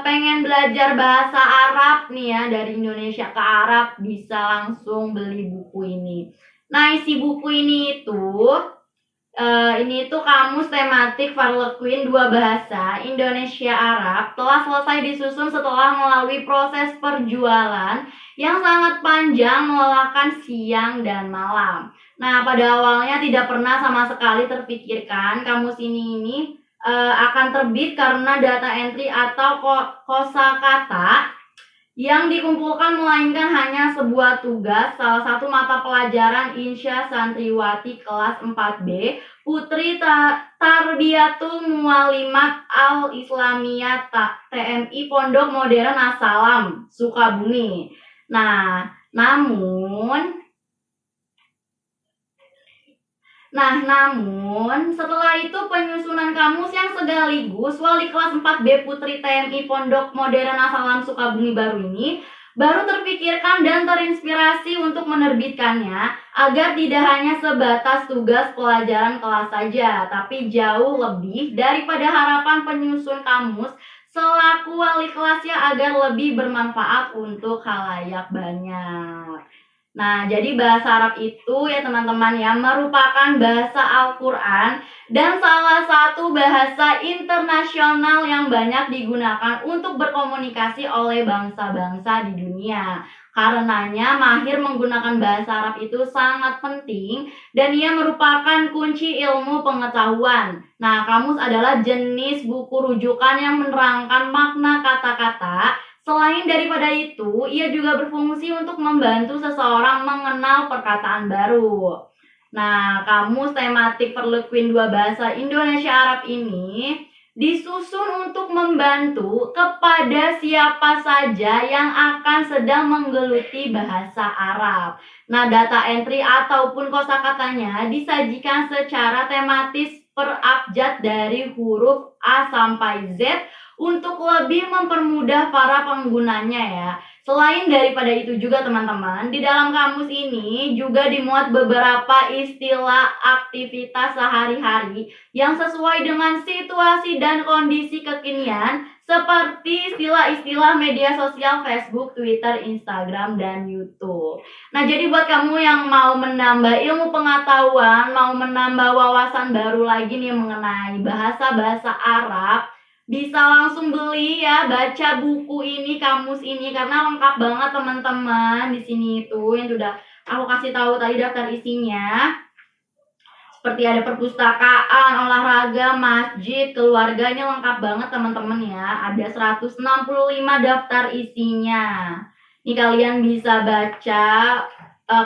pengen belajar bahasa Arab nih ya, dari Indonesia ke Arab, bisa langsung beli buku ini. Nah, isi buku ini tuh kamus tematik Verlequin 2 bahasa Indonesia Arab telah selesai disusun setelah melalui proses perjualan yang sangat panjang melelahkan siang dan malam. Nah, pada awalnya tidak pernah sama sekali terpikirkan kamus ini akan terbit karena data entry atau kosakata yang dikumpulkan, melainkan hanya sebuah tugas salah satu mata pelajaran Insya Santriwati kelas 4B Putri Tarbiyatul Mualimat Al-Islamiyah TMI Pondok Modern As-Salam Sukabumi. Nah, namun setelah itu penyusunan kamus yang sekaligus wali kelas 4B Putri TMI Pondok Modern As-Salam Sukabumi baru terpikirkan dan terinspirasi untuk menerbitkannya agar tidak hanya sebatas tugas pelajaran kelas saja, tapi jauh lebih daripada harapan penyusun kamus selaku wali kelasnya agar lebih bermanfaat untuk khalayak banyak. Nah, jadi bahasa Arab itu ya teman-teman ya merupakan bahasa Al-Quran dan salah satu bahasa internasional yang banyak digunakan untuk berkomunikasi oleh bangsa-bangsa di dunia. Karenanya, mahir menggunakan bahasa Arab itu sangat penting dan ia merupakan kunci ilmu pengetahuan. Nah, kamus adalah jenis buku rujukan yang menerangkan makna kata-kata. Selain daripada itu, ia juga berfungsi untuk membantu seseorang mengenal perkataan baru. Nah, kamus tematik Perluquin dua bahasa Indonesia Arab ini disusun untuk membantu kepada siapa saja yang akan sedang menggeluti bahasa Arab. Nah, data entry ataupun kosakatanya disajikan secara tematis per abjad dari huruf A sampai Z untuk lebih mempermudah para penggunanya ya. Selain daripada itu juga teman-teman, di dalam kamus ini juga dimuat beberapa istilah aktivitas sehari-hari yang sesuai dengan situasi dan kondisi kekinian seperti istilah-istilah media sosial Facebook, Twitter, Instagram, dan YouTube. Nah, jadi buat kamu yang mau menambah ilmu pengetahuan, mau menambah wawasan baru lagi nih mengenai bahasa-bahasa Arab, bisa langsung beli ya, baca buku ini, kamus ini karena lengkap banget teman-teman. Di sini itu yang sudah aku kasih tahu tadi daftar isinya. Seperti ada perpustakaan, olahraga, masjid, keluarganya lengkap banget teman-teman ya. Ada 165 daftar isinya. Ini kalian bisa baca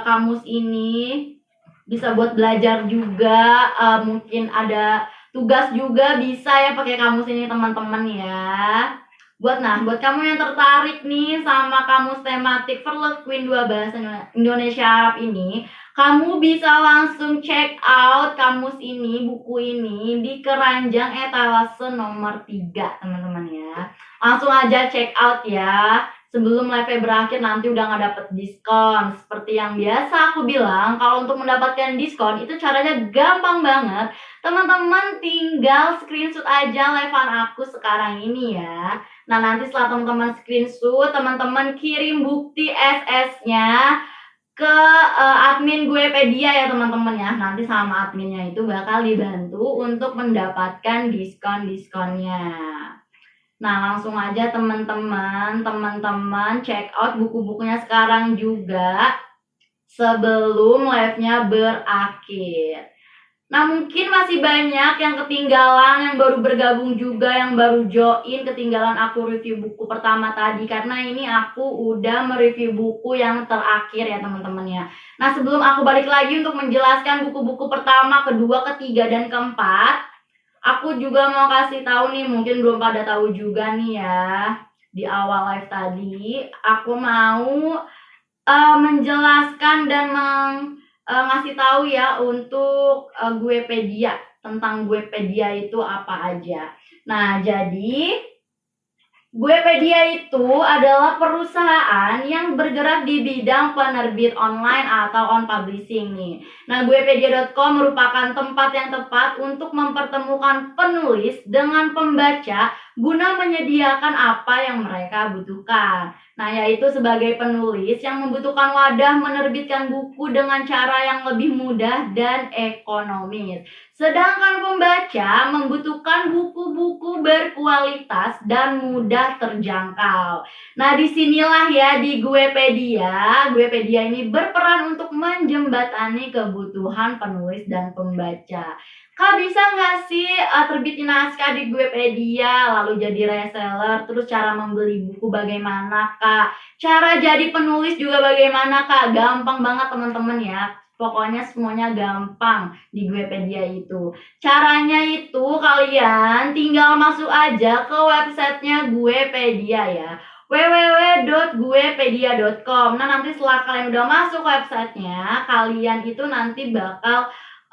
kamus ini, bisa buat belajar juga, mungkin ada tugas juga bisa ya pakai kamus ini teman-teman ya. Buat kamu yang tertarik nih sama kamus tematik Perluquin dua bahasa Indonesia Arab ini, kamu bisa langsung check out kamus ini, buku ini di keranjang etalase nomor 3 teman-teman ya. Langsung aja check out ya. Sebelum live berakhir nanti udah nggak dapet diskon. Seperti yang biasa aku bilang, kalau untuk mendapatkan diskon itu caranya gampang banget. Teman-teman tinggal screenshot aja live-an aku sekarang ini ya. Nah, nanti setelah teman-teman screenshot, teman-teman kirim bukti SS-nya ke admin Guepedia ya teman-teman ya. Nanti sama adminnya itu bakal dibantu untuk mendapatkan diskon-diskonnya. Nah, langsung aja teman-teman check out buku-bukunya sekarang juga sebelum live-nya berakhir. Nah, mungkin masih banyak yang ketinggalan, yang baru bergabung juga, yang baru join, ketinggalan aku review buku pertama tadi karena ini aku udah mereview buku yang terakhir ya teman-teman ya. Nah, sebelum aku balik lagi untuk menjelaskan buku-buku pertama, kedua, ketiga, dan keempat, aku juga mau kasih tahu nih, mungkin belum pada tahu juga nih ya. Di awal live tadi, aku mau menjelaskan dan ngasih tahu ya untuk Guepedia, tentang Guepedia itu apa aja. Nah, jadi Guepedia itu adalah perusahaan yang bergerak di bidang penerbit online atau on publishing nih. Nah, Guepedia.com merupakan tempat yang tepat untuk mempertemukan penulis dengan pembaca guna menyediakan apa yang mereka butuhkan. Nah, yaitu sebagai penulis yang membutuhkan wadah menerbitkan buku dengan cara yang lebih mudah dan ekonomis. Sedangkan pembaca membutuhkan buku-buku berkualitas dan mudah terjangkau. Nah, disinilah ya di Guepedia ini berperan untuk menjembatani kebutuhan penulis dan pembaca. Kak, bisa nggak sih terbitin naskah di Guepedia, lalu jadi reseller, terus cara membeli buku bagaimana, Kak? Cara jadi penulis juga bagaimana, Kak? Gampang banget teman-teman ya. Pokoknya semuanya gampang di Guepedia itu. Caranya itu kalian tinggal masuk aja ke websitenya Guepedia ya, www.guepedia.com. Nah, nanti setelah kalian udah masuk websitenya, kalian itu nanti bakal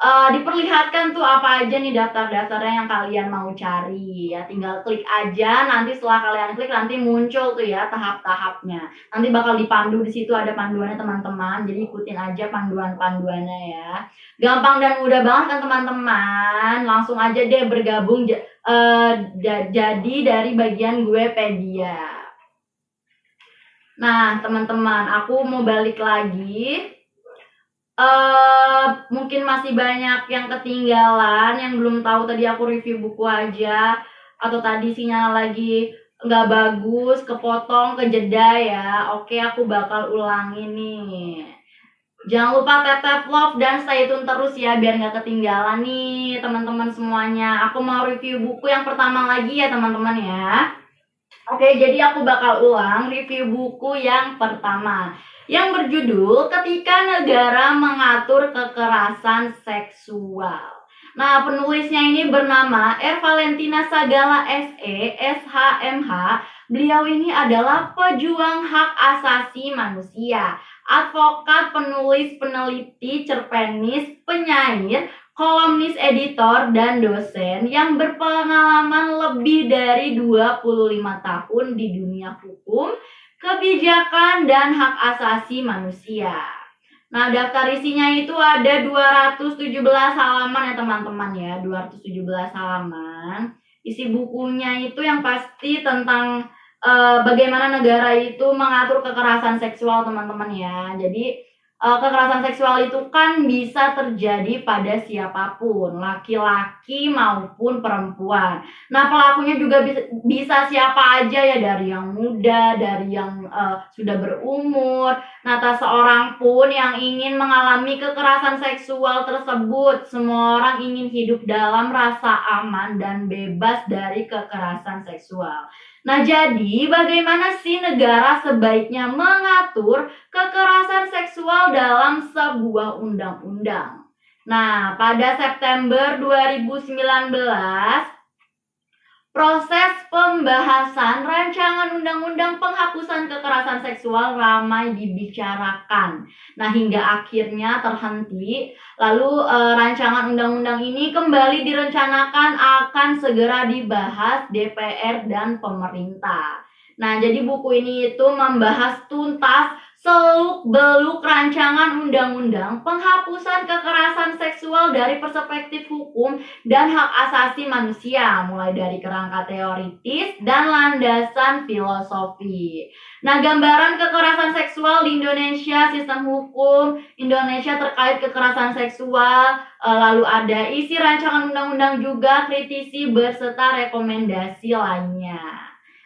diperlihatkan tuh apa aja nih daftar-daftarnya yang kalian mau cari ya. Tinggal klik aja, nanti setelah kalian klik nanti muncul tuh ya tahap-tahapnya. Nanti bakal dipandu, di situ ada panduannya teman-teman. Jadi ikutin aja panduan-panduannya ya. Gampang dan mudah banget kan teman-teman. Langsung aja deh bergabung jadi dari bagian Guepedia. Nah, teman-teman, aku mau balik lagi. Mungkin masih banyak yang ketinggalan, yang belum tahu tadi aku review buku aja, atau tadi sinyal lagi nggak bagus, kepotong, kejeda ya. Oke, aku bakal ulangi nih. Jangan lupa tap love dan stay tune terus ya biar nggak ketinggalan nih teman-teman semuanya. Aku mau review buku yang pertama lagi ya teman-teman ya. Oke, jadi aku bakal ulang review buku yang pertama yang berjudul Ketika Negara Mengatur Kekerasan Seksual. Nah, penulisnya ini bernama Valentina Sagala SE, SHMH. Beliau ini adalah pejuang hak asasi manusia, advokat, penulis, peneliti, cerpenis, penyair, kolumnis, editor, dan dosen yang berpengalaman lebih dari 25 tahun di dunia hukum, kebijakan, dan hak asasi manusia. Nah, daftar isinya itu ada 217 halaman ya teman-teman ya, 217 halaman. Isi bukunya itu yang pasti tentang bagaimana negara itu mengatur kekerasan seksual teman-teman ya. Jadi kekerasan seksual itu kan bisa terjadi pada siapapun, laki-laki maupun perempuan. Nah, pelakunya juga bisa siapa aja ya, dari yang muda, dari yang sudah berumur. Nah, tak seorang pun yang ingin mengalami kekerasan seksual tersebut. Semua orang ingin hidup dalam rasa aman dan bebas dari kekerasan seksual. Nah, jadi bagaimana sih negara sebaiknya mengatur kekerasan seksual dalam sebuah undang-undang? Nah, pada September 2019, proses pembahasan rancangan undang-undang penghapusan kekerasan seksual ramai dibicarakan. Nah, hingga akhirnya terhenti. Lalu rancangan undang-undang ini kembali direncanakan akan segera dibahas DPR dan pemerintah. Nah, jadi buku ini itu membahas tuntas seluk-beluk rancangan undang-undang penghapusan kekerasan seksual dari perspektif hukum dan hak asasi manusia, mulai dari kerangka teoritis dan landasan filosofi. Nah, gambaran kekerasan seksual di Indonesia, sistem hukum Indonesia terkait kekerasan seksual, lalu ada isi rancangan undang-undang juga, kritisi berserta rekomendasi lainnya.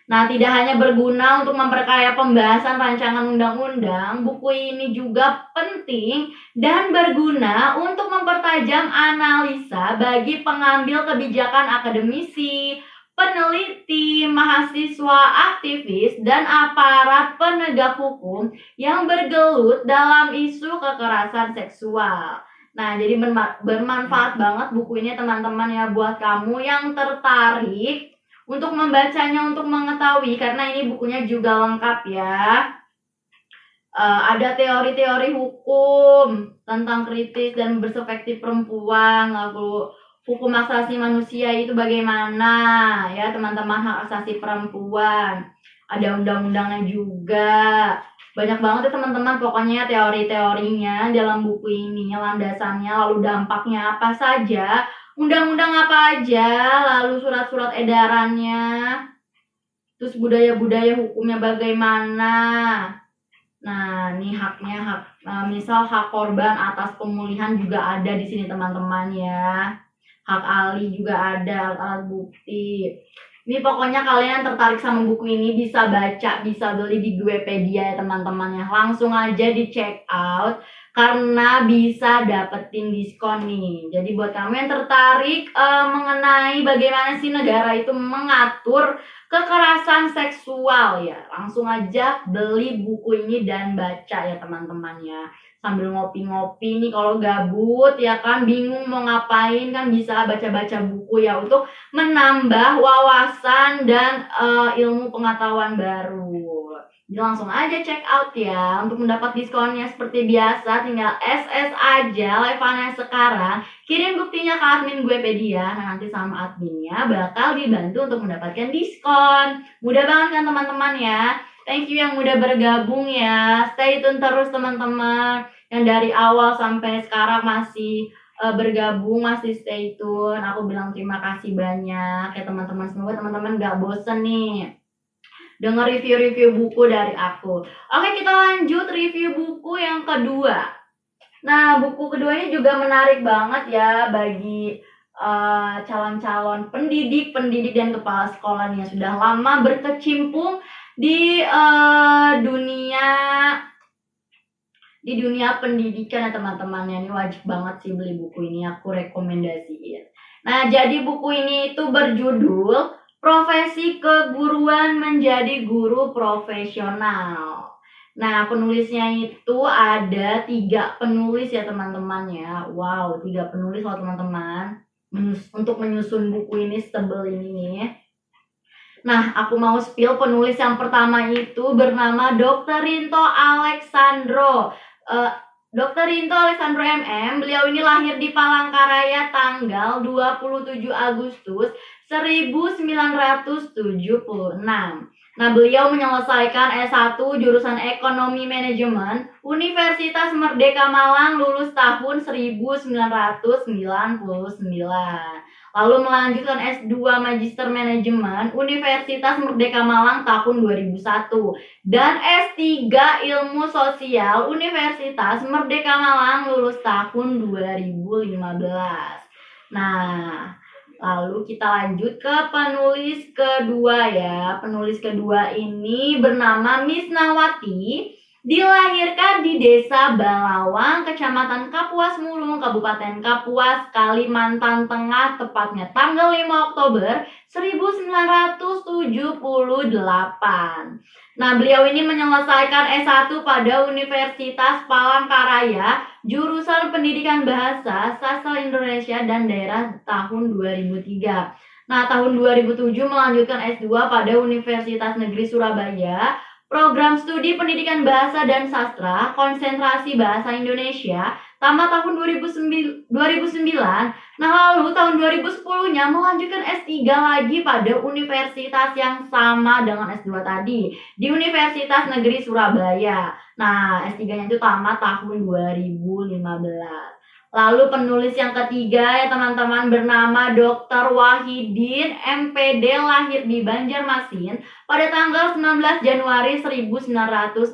Nah, tidak hanya berguna untuk memperkaya pembahasan rancangan undang-undang, buku ini juga penting dan berguna untuk mempertajam analisa bagi pengambil kebijakan akademisi, peneliti, mahasiswa, aktivis, dan aparat penegak hukum yang bergelut dalam isu kekerasan seksual. Nah, jadi bermanfaat banget buku ini teman-teman ya buat kamu yang tertarik untuk membacanya, untuk mengetahui, karena ini bukunya juga lengkap ya. Ada teori-teori hukum tentang kritis dan perspektif perempuan, lalu hukum asasi manusia itu bagaimana ya teman-teman, hak asasi perempuan. Ada undang-undangnya juga. Banyak banget ya teman-teman, pokoknya teori-teorinya dalam buku ini, landasannya, lalu dampaknya apa saja, undang-undang apa aja, lalu surat-surat edarannya, terus budaya-budaya hukumnya bagaimana. Nah, ini haknya, misal hak korban atas pemulihan juga ada di sini teman-teman ya. Hak ahli juga ada, alat bukti. Ini pokoknya kalian tertarik sama buku ini bisa baca, bisa beli di Guepedia ya teman-teman ya. Langsung aja di check out karena bisa dapetin diskon nih. Jadi buat kamu yang tertarik mengenai bagaimana sih negara itu mengatur kekerasan seksual ya, langsung aja beli buku ini dan baca ya teman-teman ya. Sambil ngopi-ngopi nih kalau gabut ya kan, bingung mau ngapain kan, bisa baca-baca buku ya untuk menambah wawasan dan ilmu pengetahuan baru. Jadi langsung aja check out ya. Untuk mendapat diskonnya seperti biasa tinggal SS aja Levana sekarang. Kirim buktinya ke admin Guepedia. Nah, nanti sama adminnya bakal dibantu untuk mendapatkan diskon. Mudah banget kan teman-teman ya. Thank you yang udah bergabung ya. Stay tune terus teman-teman. Yang dari awal sampai sekarang masih bergabung, masih stay tune. Aku bilang terima kasih banyak ya teman-teman. Semoga teman-teman gak bosen nih dengar review-review buku dari aku. Oke, kita lanjut review buku yang kedua. Nah, buku kedua ini juga menarik banget ya bagi calon-calon pendidik dan kepala sekolah yang sudah lama berkecimpung di dunia pendidikan ya teman-teman. Ini wajib banget sih beli buku ini, aku rekomendasiin. Nah, jadi buku ini itu berjudul Profesi Keguruan Menjadi Guru Profesional. Nah, penulisnya itu ada 3 penulis ya teman-teman ya. Wow, 3 penulis loh teman-teman. Untuk menyusun buku ini setebel ini nih. Nah, aku mau spill penulis yang pertama itu bernama Dr. Rinto Alexandro. Dr. Rinto Alexandro MM, beliau ini lahir di Palangkaraya tanggal 27 Agustus 1976. Nah, beliau menyelesaikan S1 jurusan Ekonomi Manajemen Universitas Merdeka Malang, lulus tahun 1999. Lalu melanjutkan S2 Magister Manajemen Universitas Merdeka Malang tahun 2001 dan S3 Ilmu Sosial Universitas Merdeka Malang, lulus tahun 2015. Nah, lalu kita lanjut ke penulis kedua ya. Penulis kedua ini bernama Misnawati. Dilahirkan di Desa Balawang, Kecamatan Kapuas Mulung, Kabupaten Kapuas, Kalimantan Tengah, tepatnya tanggal 5 Oktober 1978. Nah, beliau ini menyelesaikan S1 pada Universitas Palangkaraya, jurusan Pendidikan Bahasa, Sastra Indonesia dan Daerah tahun 2003. Nah, tahun 2007 melanjutkan S2 pada Universitas Negeri Surabaya, program studi pendidikan bahasa dan sastra, konsentrasi bahasa Indonesia, tamat tahun 2009. Nah, lalu tahun 2010-nya melanjutkan S3 lagi pada universitas yang sama dengan S2 tadi, di Universitas Negeri Surabaya. Nah, S3-nya itu tamat tahun 2015. Lalu penulis yang ketiga ya teman-teman bernama Dr. Wahidin MPD, lahir di Banjarmasin pada tanggal 19 Januari 1967.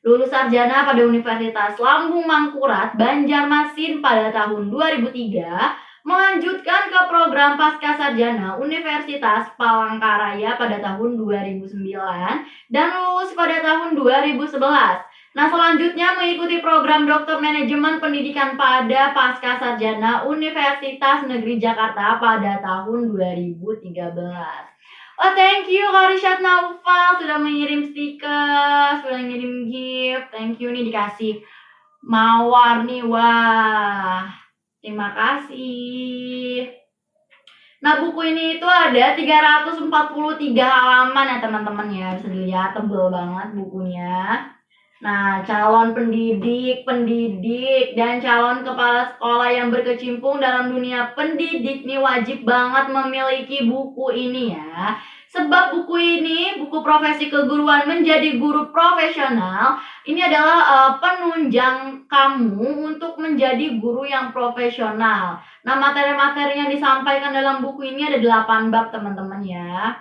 Lulus sarjana pada Universitas Lambung Mangkurat, Banjarmasin pada tahun 2003. Melanjutkan ke program Pascasarjana Universitas Palangkaraya pada tahun 2009 dan lulus pada tahun 2011. Nah, selanjutnya mengikuti program Doktor Manajemen Pendidikan pada Pascasarjana Universitas Negeri Jakarta pada tahun 2013. Oh, thank you Kak Rishad Naufal sudah mengirim stiker, sudah mengirim gift. Thank you nih, dikasih mawar nih. Wah, terima kasih. Nah, buku ini itu ada 343 halaman ya teman-teman ya. Bisa dilihat, tebel banget bukunya. Nah, calon pendidik, dan calon kepala sekolah yang berkecimpung dalam dunia pendidik nih wajib banget memiliki buku ini ya. Sebab buku ini, buku Profesi Keguruan Menjadi Guru Profesional, ini adalah penunjang kamu untuk menjadi guru yang profesional. Nah, materi-materi yang disampaikan dalam buku ini ada 8 bab teman-teman ya.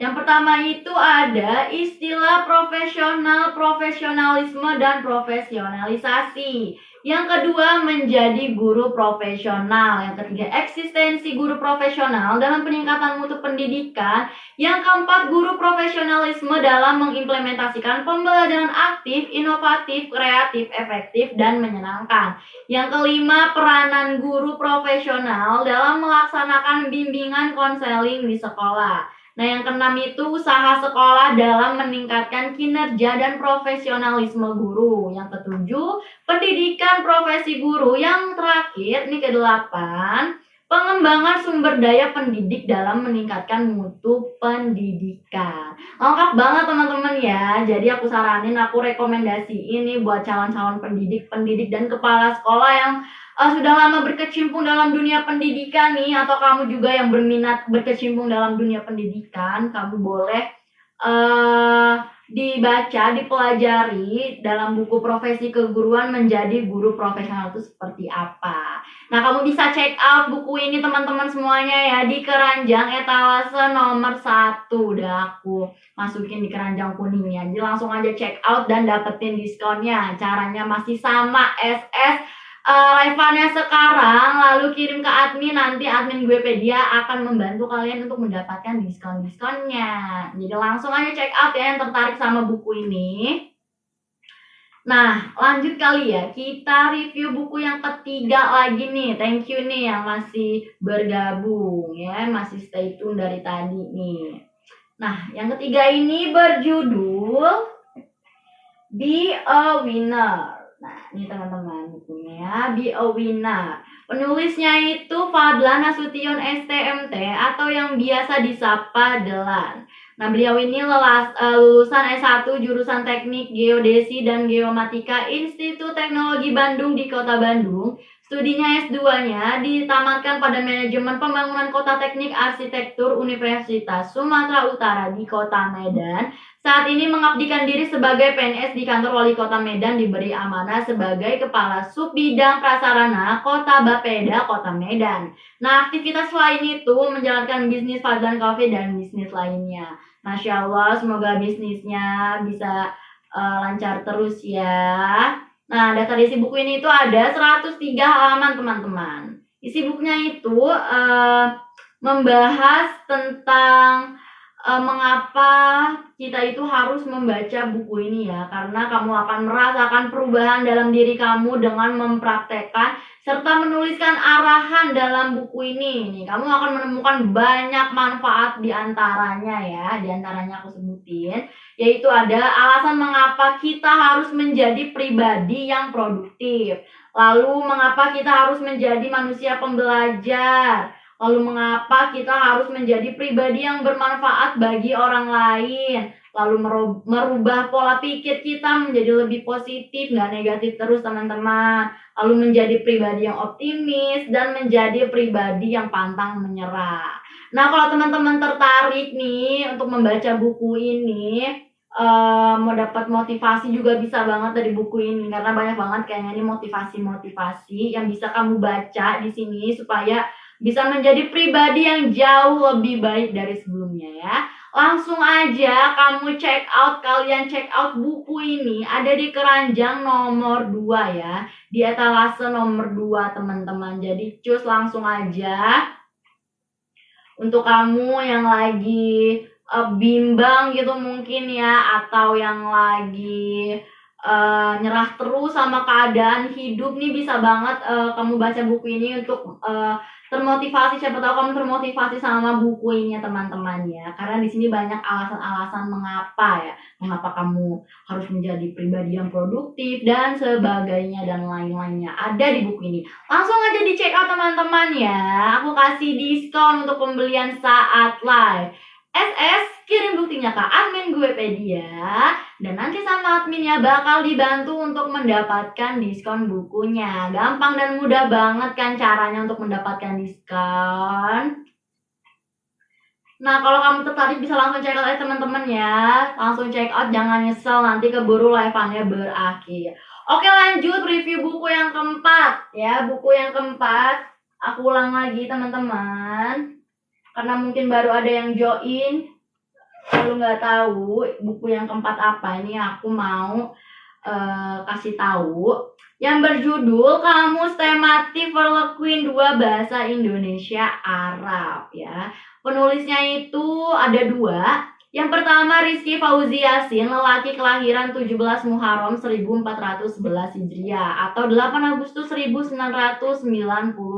Yang pertama itu ada istilah profesional, profesionalisme, dan profesionalisasi. Yang kedua, menjadi guru profesional. Yang ketiga, eksistensi guru profesional dalam peningkatan mutu pendidikan. Yang keempat, guru profesionalisme dalam mengimplementasikan pembelajaran aktif, inovatif, kreatif, efektif, dan menyenangkan. Yang kelima, peranan guru profesional dalam melaksanakan bimbingan konseling di sekolah. Nah, yang keenam itu usaha sekolah dalam meningkatkan kinerja dan profesionalisme guru. Yang ketujuh, pendidikan profesi guru. Yang terakhir, ini kedelapan, pengembangan sumber daya pendidik dalam meningkatkan mutu pendidikan. Lengkap banget teman-teman ya. Jadi aku saranin, aku rekomendasi ini buat calon-calon pendidik dan kepala sekolah yang sudah lama berkecimpung dalam dunia pendidikan nih, atau kamu juga yang berminat berkecimpung dalam dunia pendidikan, kamu boleh dibaca, dipelajari dalam buku Profesi Keguruan Menjadi Guru Profesional itu seperti apa. Nah, kamu bisa check out buku ini teman-teman semuanya ya di keranjang etalase nomor 1. Udah aku masukin di keranjang kuningnya. Jadi langsung aja check out dan dapetin diskonnya. Caranya masih sama, SS live-nya sekarang lalu kirim ke admin, nanti admin Guepedia akan membantu kalian untuk mendapatkan diskon-diskonnya. Jadi langsung aja check out ya yang tertarik sama buku ini. Nah, lanjut kali ya, kita review buku yang ketiga lagi nih. Thank you nih yang masih bergabung ya, masih stay tune dari tadi nih. Nah, yang ketiga ini berjudul Be a Winner. Nah, ini teman-teman bukunya ya, Be a Winner. Penulisnya itu Fadlan Nasution STMT atau yang biasa disapa Delan. Nah, beliau ini lulusan S1 jurusan Teknik Geodesi dan Geomatika Institut Teknologi Bandung di Kota Bandung. Studinya S2-nya ditamatkan pada Manajemen Pembangunan Kota Teknik Arsitektur Universitas Sumatera Utara di Kota Medan. Saat ini mengabdikan diri sebagai PNS di kantor Wali Kota Medan, diberi amanah sebagai Kepala Sub Bidang Prasarana Kota Bapeda Kota Medan. Nah, aktivitas lain itu menjalankan bisnis Fadlan Cafe dan bisnis lainnya. Masya Allah, semoga bisnisnya bisa lancar terus ya. Nah, daftar isi buku ini itu ada 103 halaman teman-teman. Isi bukunya itu membahas tentang mengapa kita itu harus membaca buku ini ya, karena kamu akan merasakan perubahan dalam diri kamu dengan mempraktekkan serta menuliskan arahan dalam buku ini. Nih, kamu akan menemukan banyak manfaat di antaranya ya, di antaranya aku sebutin, yaitu ada alasan mengapa kita harus menjadi pribadi yang produktif, lalu mengapa kita harus menjadi manusia pembelajar, lalu mengapa kita harus menjadi pribadi yang bermanfaat bagi orang lain, lalu merubah pola pikir kita menjadi lebih positif, nggak negatif terus teman-teman, lalu menjadi pribadi yang optimis, dan menjadi pribadi yang pantang menyerah. Nah, kalau teman-teman tertarik nih untuk membaca buku ini, mau dapat motivasi juga bisa banget dari buku ini, karena banyak banget kayaknya ini motivasi-motivasi yang bisa kamu baca di sini supaya bisa menjadi pribadi yang jauh lebih baik dari sebelumnya ya. Langsung aja kalian check out buku ini, ada di keranjang nomor 2 ya, di etalase nomor 2 teman-teman. Jadi cus langsung aja. Untuk kamu yang lagi bimbang gitu mungkin ya, atau yang lagi nyerah terus sama keadaan hidup nih, bisa banget kamu baca buku ini untuk termotivasi. Siapa tahu kamu termotivasi sama buku ini ya teman-teman ya, karena di sini banyak alasan-alasan mengapa kamu harus menjadi pribadi yang produktif dan sebagainya dan lain-lainnya ada di buku ini. Langsung aja di check out teman-teman ya, aku kasih diskon untuk pembelian saat live. Kirim buktinya ke admin Guepedia, dan nanti sama adminnya bakal dibantu untuk mendapatkan diskon bukunya. Gampang dan mudah banget kan caranya untuk mendapatkan diskon. Nah, kalau kamu tertarik bisa langsung check out aja teman-teman ya. Langsung check out, jangan nyesel nanti keburu live-nya berakhir. Oke, lanjut review buku yang keempat ya. Buku yang keempat, aku ulang lagi teman-teman, karena mungkin baru ada yang join, lalu nggak tahu buku yang keempat apa. Ini aku mau kasih tahu yang berjudul Kamus Tematik Verlequin 2 Bahasa Indonesia Arab ya. Penulisnya itu ada 2. Yang pertama Rizky Fauzi Yasin, lelaki kelahiran 17 Muharram 1411 Hijriah atau 8 Agustus 1990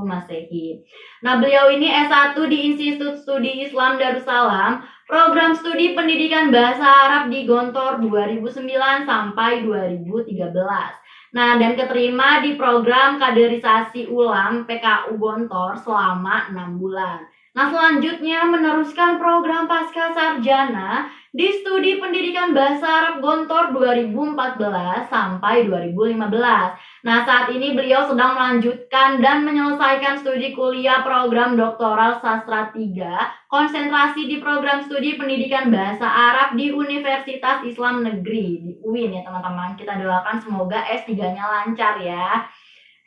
Masehi. Nah, beliau ini S1 di Institut Studi Islam Darussalam, program studi pendidikan bahasa Arab di Gontor 2009 sampai 2013. Nah, dan keterima di program kaderisasi ulang PKU Gontor selama 6 bulan. Nah, selanjutnya meneruskan program pasca sarjana di studi pendidikan bahasa Arab Gontor 2014 sampai 2015. Nah, saat ini beliau sedang melanjutkan dan menyelesaikan studi kuliah program doktoral sastra 3, konsentrasi di program studi pendidikan bahasa Arab di Universitas Islam Negeri di UIN ya teman-teman. Kita doakan semoga S3-nya lancar ya.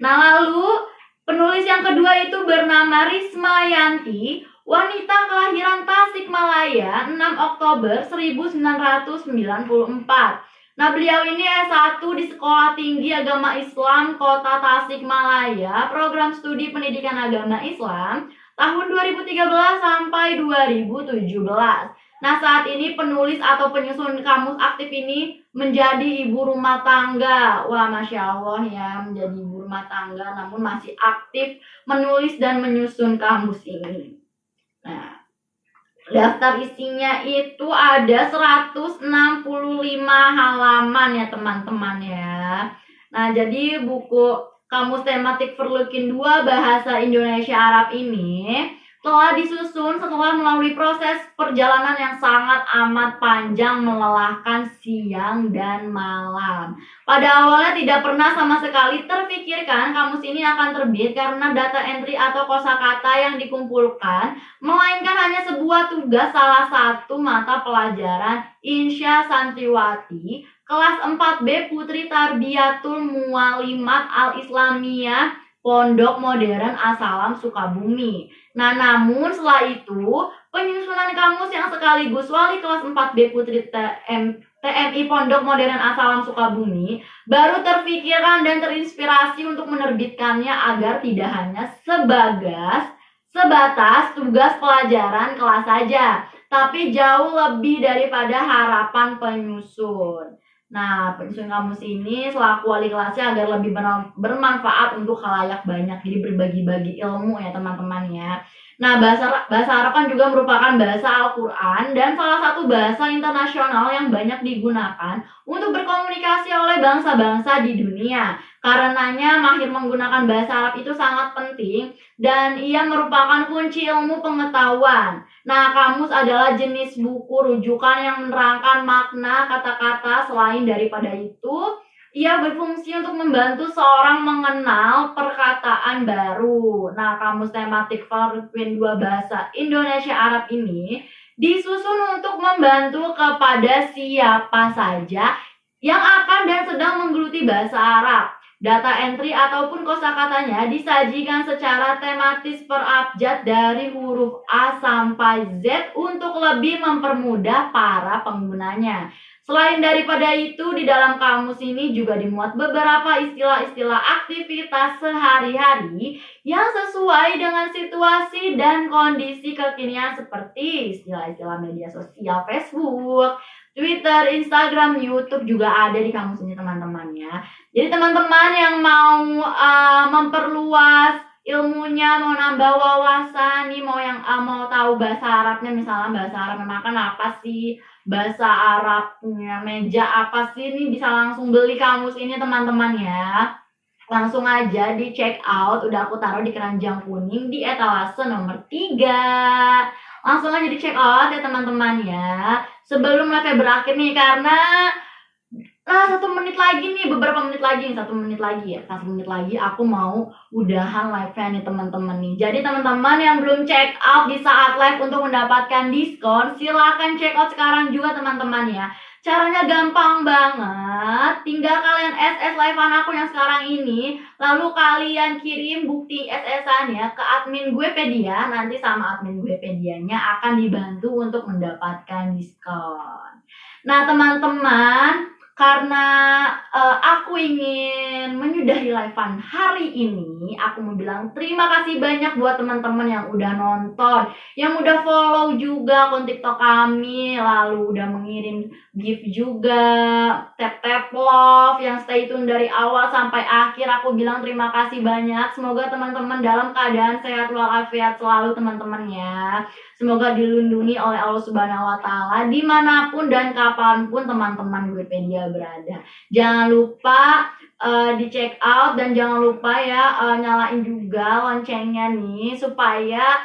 Nah, lalu penulis yang kedua itu bernama Risma Yanti, wanita kelahiran Tasikmalaya 6 Oktober 1994. Nah, beliau ini S1 di Sekolah Tinggi Agama Islam Kota Tasikmalaya, program studi pendidikan agama Islam tahun 2013 sampai 2017. Nah, saat ini penulis atau penyusun kamus aktif ini menjadi ibu rumah tangga. Wah, Masya Allah ya, menjadi ibu rumah tangga namun masih aktif menulis dan menyusun kamus ini. Nah, daftar isinya itu ada 165 halaman ya teman-teman ya. Nah, jadi buku Kamus Tematik Verlukin 2 Bahasa Indonesia Arab ini telah disusun setelah melalui proses perjalanan yang sangat amat panjang, melelahkan siang dan malam. Pada awalnya tidak pernah sama sekali terpikirkan kamus ini akan terbit karena data entry atau kosakata yang dikumpulkan, melainkan hanya sebuah tugas salah satu mata pelajaran Insya Santriwati kelas 4B Putri Tarbiyatul Mualimat Al-Islamiyah Pondok Modern Asalam Sukabumi. Nah, namun setelah itu penyusunan kamus yang sekaligus wali kelas 4B Putri TMI Pondok Modern Asalam Sukabumi baru terpikirkan dan terinspirasi untuk menerbitkannya agar tidak hanya sebatas tugas pelajaran kelas saja, tapi jauh lebih daripada harapan penyusun. Nah, penyusun kamus ini selaku wali kelasnya agar lebih bermanfaat untuk khalayak banyak, jadi berbagi-bagi ilmu ya teman-teman ya. Nah, bahasa Arab kan juga merupakan bahasa Al-Quran dan salah satu bahasa internasional yang banyak digunakan untuk berkomunikasi oleh bangsa-bangsa di dunia. Karenanya mahir menggunakan bahasa Arab itu sangat penting dan ia merupakan kunci ilmu pengetahuan. Nah, kamus adalah jenis buku rujukan yang menerangkan makna kata-kata. Selain daripada itu, ia berfungsi untuk membantu seorang mengenal perkataan baru. Nah, kamus tematik Verlukin 2 Bahasa Indonesia Arab ini disusun untuk membantu kepada siapa saja yang akan dan sedang menggeluti bahasa Arab. Data entry ataupun kosakatanya disajikan secara tematis per abjad dari huruf A sampai Z untuk lebih mempermudah para penggunanya. Selain daripada itu, di dalam kamus ini juga dimuat beberapa istilah-istilah aktivitas sehari-hari yang sesuai dengan situasi dan kondisi kekinian seperti istilah-istilah media sosial Facebook, Twitter, Instagram, YouTube juga ada di kamus ini teman-teman ya. Jadi teman-teman yang mau memperluas ilmunya, mau nambah wawasan nih, mau tahu bahasa Arabnya, misalnya bahasa Arab makan apa sih, bahasa Arabnya meja apa sih, ini bisa langsung beli kamus ini teman-teman ya. Langsung aja di check out, udah aku taruh di keranjang kuning di etalase nomor 3. Langsung aja di check out ya teman-teman ya. Sebelum live berakhir nih, karena 1 menit lagi nih, beberapa menit lagi nih, 1 menit lagi ya, 1 menit lagi aku mau udahan live-nya nih teman-teman nih. Jadi teman-teman yang belum check out di saat live untuk mendapatkan diskon, silahkan check out sekarang juga teman-teman ya. Caranya gampang banget, tinggal kalian SS live-an aku yang sekarang ini, lalu kalian kirim bukti SS-annya ke admin Guepedia, nanti sama admin Guepedianya akan dibantu untuk mendapatkan diskon. Nah teman-teman, karena aku ingin menyudahi live-an hari ini, aku mau bilang terima kasih banyak buat teman-teman yang udah nonton, yang udah follow juga akun TikTok kami, lalu udah mengirim gift juga, tap love, yang stay tune dari awal sampai akhir. Aku bilang terima kasih banyak. Semoga teman-teman dalam keadaan sehat walafiat selalu teman-teman ya. Semoga dilindungi oleh Allah Subhanahu wa Ta'ala dimanapun dan kapanpun teman-teman Guepedia berada. Jangan lupa di check out dan jangan lupa ya nyalain juga loncengnya nih supaya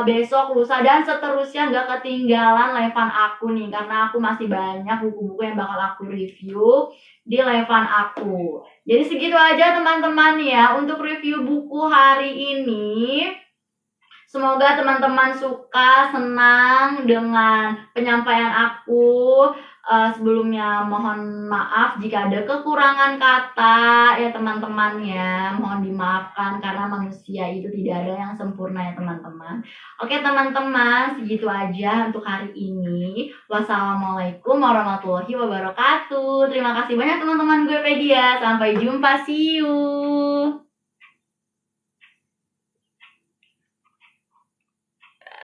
besok, lusa, dan seterusnya gak ketinggalan live-an aku nih, karena aku masih banyak buku-buku yang bakal aku review di live-an aku. Jadi segitu aja teman-teman ya untuk review buku hari ini. Semoga teman-teman suka, senang dengan penyampaian aku. Sebelumnya mohon maaf jika ada kekurangan kata ya teman-teman ya. Mohon dimaafkan karena manusia itu tidak ada yang sempurna ya teman-teman. Oke teman-teman, segitu aja untuk hari ini. Wassalamualaikum warahmatullahi wabarakatuh. Terima kasih banyak teman-teman gue Pedia. Sampai jumpa, see you.